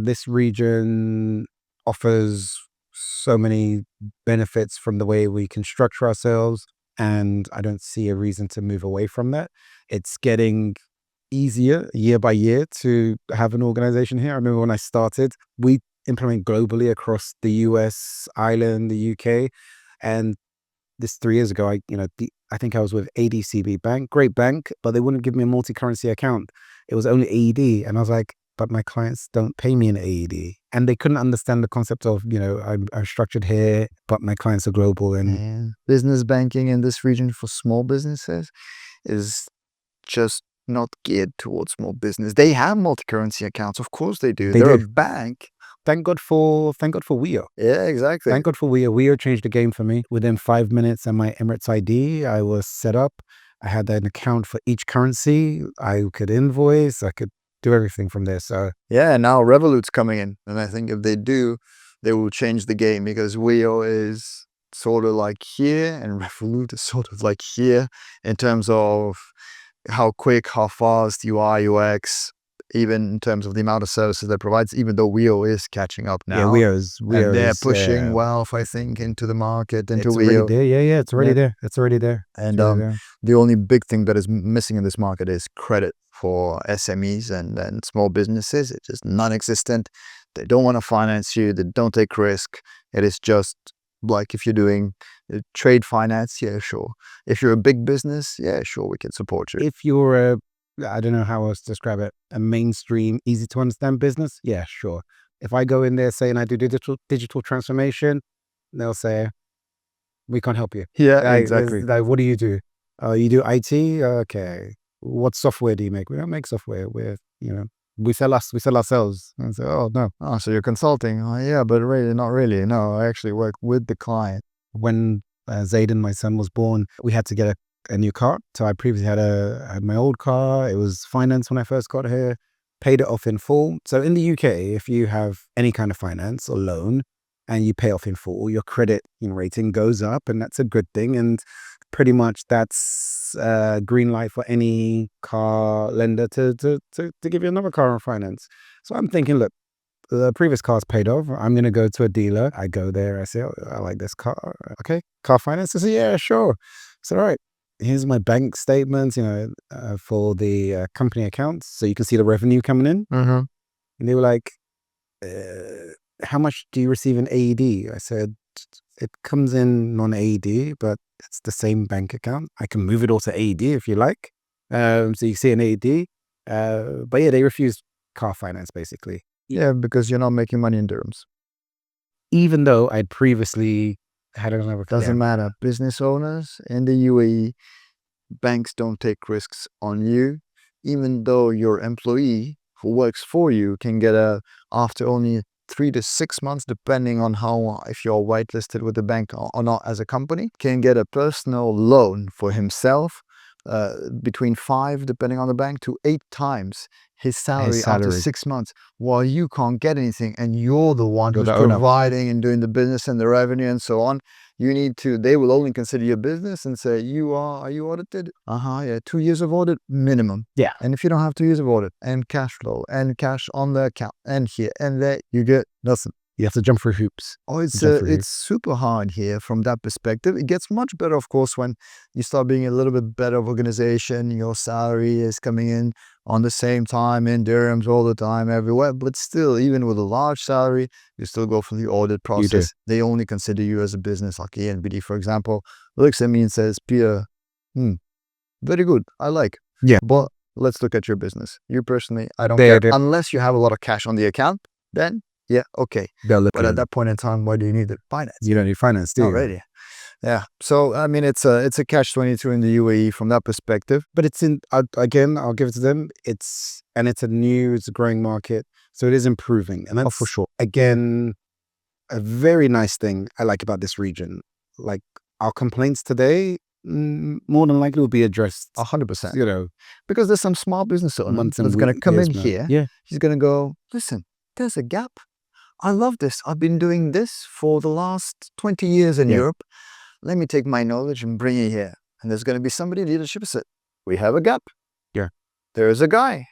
Speaker 1: This region offers so many benefits from the way we can structure ourselves, and I don't see a reason to move away from that. It's getting easier year by year to have an organization here. I remember when I started, we implement globally across the US, Ireland, the UK, and this 3 years ago, I think I was with ADCB Bank, great bank, but they wouldn't give me a multi-currency account. It was only AED, and I was like, but my clients don't pay me in AED. And they couldn't understand the concept of, I'm structured here, but my clients are global. And
Speaker 2: business banking in this region for small businesses is just not geared towards small business. They have multi-currency accounts. Of course they do. They're a bank.
Speaker 1: Thank God for WEO.
Speaker 2: Yeah, exactly.
Speaker 1: Thank God for WEO. WEO changed the game for me. Within 5 minutes and my Emirates ID, I was set up. I had an account for each currency. I could invoice. I could do everything from there. So
Speaker 2: yeah, now Revolut's coming in, and I think if they do, they will change the game, because WEO is sort of like here and Revolut is sort of like here in terms of how quick, how fast, UI, UX, even in terms of the amount of services that provides, even though WEO is catching up now.
Speaker 1: Yeah, WEO is
Speaker 2: they're pushing Wealth, I think, into the market, into WEO.
Speaker 1: It's already there. Yeah, it's already there. It's already there.
Speaker 2: And the only big thing that is missing in this market is credit for SMEs and small businesses. It's just non-existent. They don't want to finance you. They don't take risk. It is just like if you're doing trade finance, yeah, sure. If you're a big business, yeah, sure, we can support you.
Speaker 1: If you're I don't know how else to describe it, a mainstream, easy to understand business, yeah, sure. If I go in there saying I do digital transformation, they'll say, we can't help you.
Speaker 2: Yeah, exactly.
Speaker 1: Like, what do? You do IT? Okay. What software do you make? We don't make software. We sell ourselves. And say, oh no.
Speaker 2: Oh, so you're consulting? Oh yeah, but really, not really. No, I actually work with the client.
Speaker 1: When Zayden, my son, was born, we had to get a new car. So I previously had my old car. It was financed when I first got here, paid it off in full. So in the UK, if you have any kind of finance or loan and you pay off in full, your credit rating goes up, and that's a good thing. And pretty much that's green light for any car lender to give you another car on finance. So I'm thinking, look, the previous car's paid off. I'm going to go to a dealer. I go there. I say, oh, I like this car. Okay, car finance. I say, yeah, sure. So all right, here's my bank statements, for the company accounts, so you can see the revenue coming in.
Speaker 2: Mm-hmm.
Speaker 1: And they were like, how much do you receive in AED? I said, it comes in non-AED, but it's the same bank account. I can move it all to AED if you like. So you see an AED. But yeah, they refused car finance basically.
Speaker 2: Yeah, because you're not making money in dirhams.
Speaker 1: Even though I'd previously had another.
Speaker 2: Doesn't matter. Business owners in the UAE, banks don't take risks on you. Even though your employee who works for you can get after only 3 to 6 months, depending on if you're whitelisted with the bank or not as a company, can get a personal loan for himself between 5, depending on the bank, to 8 times his salary after 6 months, while you can't get anything, and you're the one who's providing and doing the business and the revenue and so on. They will only consider your business and say, are you audited? Yeah, 2 years of audit minimum.
Speaker 1: Yeah.
Speaker 2: And if you don't have 2 years of audit and cash flow and cash on the account and here and there, you get nothing.
Speaker 1: You have to jump through hoops.
Speaker 2: Oh, it's super hard here from that perspective. It gets much better, of course, when you start being a little bit better of organization. Your salary is coming in on the same time in dirhams all the time everywhere. But still, even with a large salary, you still go through the audit process. They only consider you as a business, like ENBD, for example, looks at me and says, Pierre, very good. I like.
Speaker 1: Yeah.
Speaker 2: But let's look at your business. You personally, I don't care. Unless you have a lot of cash on the account, then yeah, okay. But at that point in time, why do you need the finance?
Speaker 1: You don't need finance, do you?
Speaker 2: Already. Yeah. So, I mean, it's a catch-22 in the UAE from that perspective.
Speaker 1: But again, I'll give it to them. It's a growing market. So it is improving. And that's,
Speaker 2: for sure.
Speaker 1: Again, a very nice thing I like about this region. Like, our complaints today, more than likely will be addressed.
Speaker 2: 100%. Because there's some small business owner that's going to come in here.
Speaker 1: Yeah.
Speaker 2: He's going to go, listen, there's a gap. I love this. I've been doing this for the last 20 years in Europe. Let me take my knowledge and bring it here. And there's going to be somebody in leadership who said, we have a gap.
Speaker 1: Yeah.
Speaker 2: There's a guy.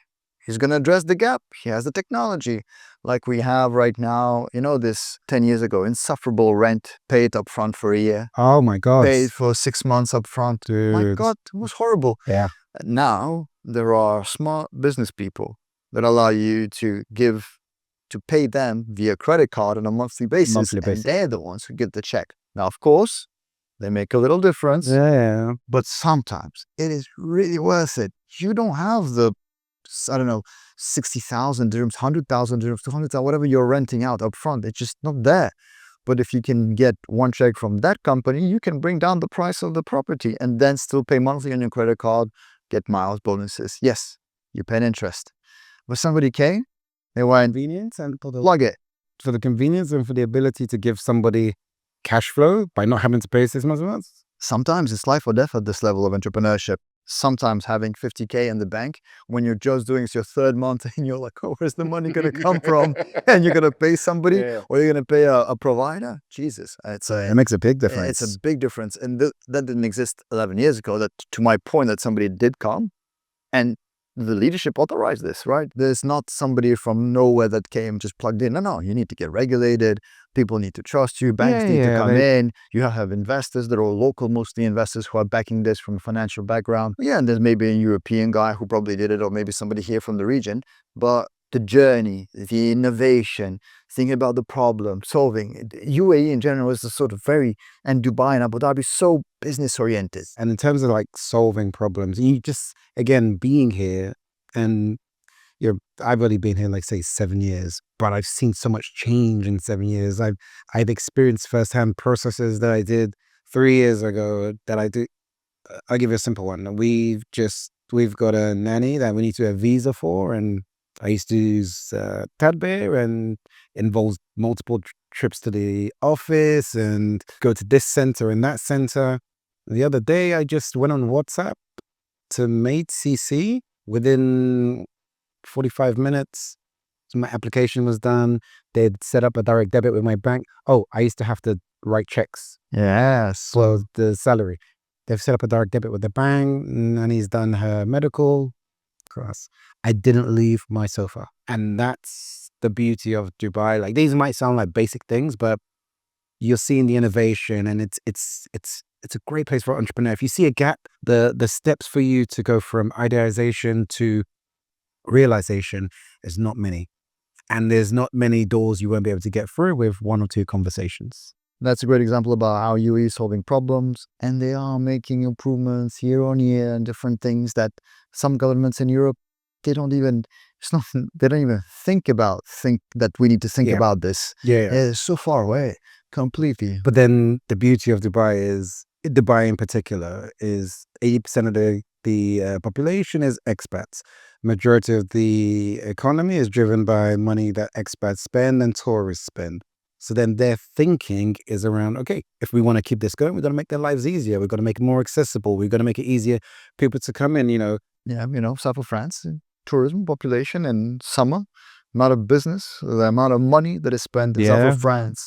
Speaker 2: He's going to address the gap. He has the technology. Like we have right now, this 10 years ago, insufferable rent, paid up front for a year.
Speaker 1: Oh my God.
Speaker 2: Paid for 6 months up front.
Speaker 1: Dude.
Speaker 2: My God, it was horrible.
Speaker 1: Yeah.
Speaker 2: Now, there are smart business people that allow you to pay them via credit card on a monthly basis. And they're the ones who get the check. Now, of course, they make a little difference.
Speaker 1: Yeah.
Speaker 2: But sometimes it is really worth it. You don't have the, 60,000 dirhams, 100,000 dirhams, 200,000, whatever you're renting out up front. It's just not there. But if you can get one check from that company, you can bring down the price of the property and then still pay monthly on your credit card, get miles bonuses. Yes, you pay an interest. But somebody came, they want
Speaker 1: convenience and
Speaker 2: plug it.
Speaker 1: For the convenience and for the ability to give somebody cash flow by not having to pay 6 months.
Speaker 2: Sometimes it's life or death at this level of entrepreneurship. Sometimes having 50K in the bank when you're just doing your 3rd month and you're like, oh, where's the money going to come from? And you're going to pay somebody or you're going to pay a provider. Jesus.
Speaker 1: It makes a big difference.
Speaker 2: It's a big difference. And that didn't exist 11 years ago. That, to my point, that somebody did come and the leadership authorized this, right? There's not somebody from nowhere that came just plugged in. No, you need to get regulated. People need to trust you. Banks need to come in. You have investors that are local, mostly investors who are backing this from a financial background. Yeah, and there's maybe a European guy who probably did it, or maybe somebody here from the region. But the journey, the innovation, thinking about the problem, solving. UAE in general is and Dubai and Abu Dhabi, so business oriented.
Speaker 1: And in terms of like solving problems, you just, again, being here, and I've only been here like say 7 years, but I've seen so much change in 7 years. I've experienced firsthand processes that I did 3 years ago that I do. I'll give you a simple one. We've got a nanny that we need to have a visa for, and I used to use Tadbir, and involves multiple trips to the office and go to this center and that center. The other day, I just went on WhatsApp to Mate CC. Within 45 minutes, my application was done. They'd set up a direct debit with my bank. Oh, I used to have to write checks.
Speaker 2: Yes.
Speaker 1: For the salary. They've set up a direct debit with the bank, and he's done her medical. I didn't leave my sofa. And that's the beauty of Dubai. Like, these might sound like basic things, but you're seeing the innovation, and it's a great place for an entrepreneur. If you see a gap, the steps for you to go from ideation to realization is not many. And there's not many doors you won't be able to get through with 1 or 2 conversations.
Speaker 2: That's a great example about how UAE is solving problems, and they are making improvements year on year and different things that some governments in Europe, they don't even think that we need to think about this. It's so far away, completely.
Speaker 1: But then the beauty of Dubai in particular is 80% of the the population is expats. Majority of the economy is driven by money that expats spend and tourists spend. So then their thinking is around, okay, if we want to keep this going, we've got to make their lives easier. We've got to make it more accessible. We've got to make it easier for people to come in,
Speaker 2: Yeah, south of France, tourism population in summer, amount of business, the amount of money that is spent in south
Speaker 1: Yeah.
Speaker 2: of France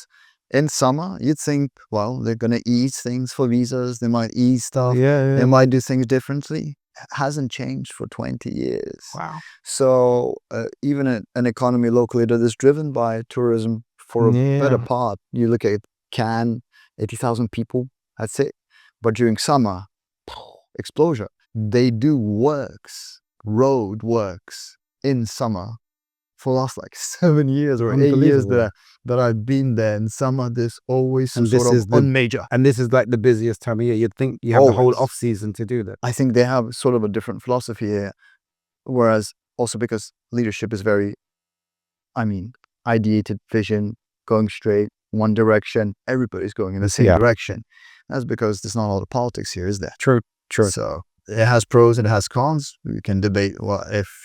Speaker 2: in summer, you'd think, well, they're going to ease things for visas. They might ease stuff. They might do things differently. Hasn't changed for 20 years.
Speaker 1: Wow.
Speaker 2: So even an economy locally that is driven by tourism for a better part, you look at Cannes, 80,000 people, that's it. But during summer, explosion. They do road works in summer for the last like 7 years or 8 years that I've been there. In summer, there's always some sort of on major.
Speaker 1: And this is like the busiest time of year. You'd think you have the whole off season to do that.
Speaker 2: I think they have sort of a different philosophy here. Whereas also because leadership is very, ideated vision, going straight, one direction. Everybody's going in the same direction. That's because there's not a lot of politics here, is there?
Speaker 1: True.
Speaker 2: So it has pros and it has cons. We can debate what if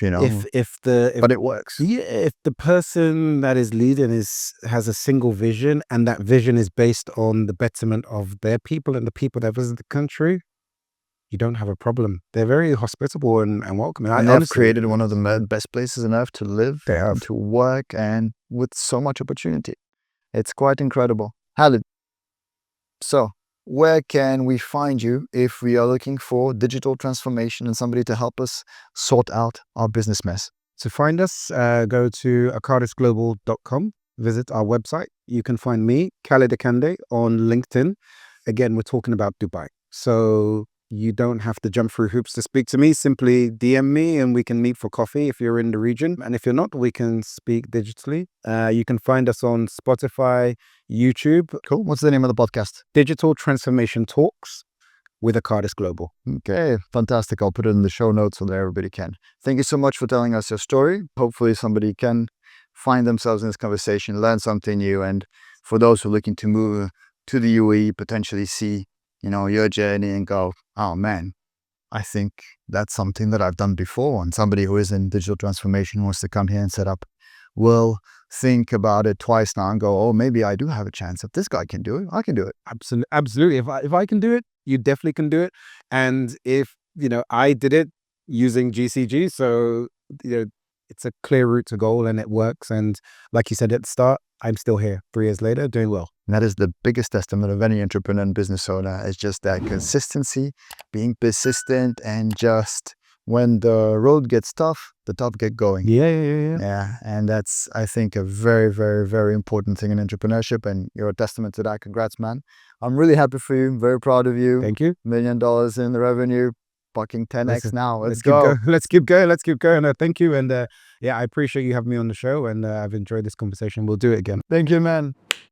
Speaker 2: but it works.
Speaker 1: Yeah, if the person that is leading has a single vision, and that vision is based on the betterment of their people and the people that visit the country, you don't have a problem. They're very hospitable and welcoming.
Speaker 2: And they've created one of the best places on earth to live,
Speaker 1: and
Speaker 2: to work, and with so much opportunity. It's quite incredible. Khaled, so where can we find you if we are looking for digital transformation and somebody to help us sort out our business mess?
Speaker 1: To find us, go to accardisglobal.com, visit our website. You can find me, Khaled Akande, on LinkedIn. Again, we're talking about Dubai. So you don't have to jump through hoops to speak to me. Simply DM me and we can meet for coffee if you're in the region. And if you're not, we can speak digitally. You can find us on Spotify, YouTube.
Speaker 2: Cool. What's the name of the podcast?
Speaker 1: Digital Transformation Talks with Accardis Global.
Speaker 2: Okay, fantastic. I'll put it in the show notes so that everybody can. Thank you so much for telling us your story. Hopefully somebody can find themselves in this conversation, learn something new. And for those who are looking to move to the UAE, potentially see your journey and go, oh man, I think that's something that I've done before. And somebody who is in digital transformation wants to come here and set up, will think about it twice now and go, oh, maybe I do have a chance. If this guy can do it, I can do it.
Speaker 1: Absolutely. If I can do it, you definitely can do it. And if, I did it using GCG, so, it's a clear route to goal and it works. And like you said at the start, I'm still here 3 years later doing well.
Speaker 2: And that is the biggest testament of any entrepreneur and business owner, is just that consistency, being persistent, and just when the road gets tough, the tough get going.
Speaker 1: Yeah.
Speaker 2: And that's, I think, a very, very, very important thing in entrepreneurship. And you're a testament to that. Congrats, man. I'm really happy for you. Very proud of you.
Speaker 1: Thank you.
Speaker 2: $1 million in the revenue. Fucking 10x now. Let's go.
Speaker 1: Let's keep going. Thank you. And I appreciate you having me on the show, and I've enjoyed this conversation. We'll do it again.
Speaker 2: Thank you, man.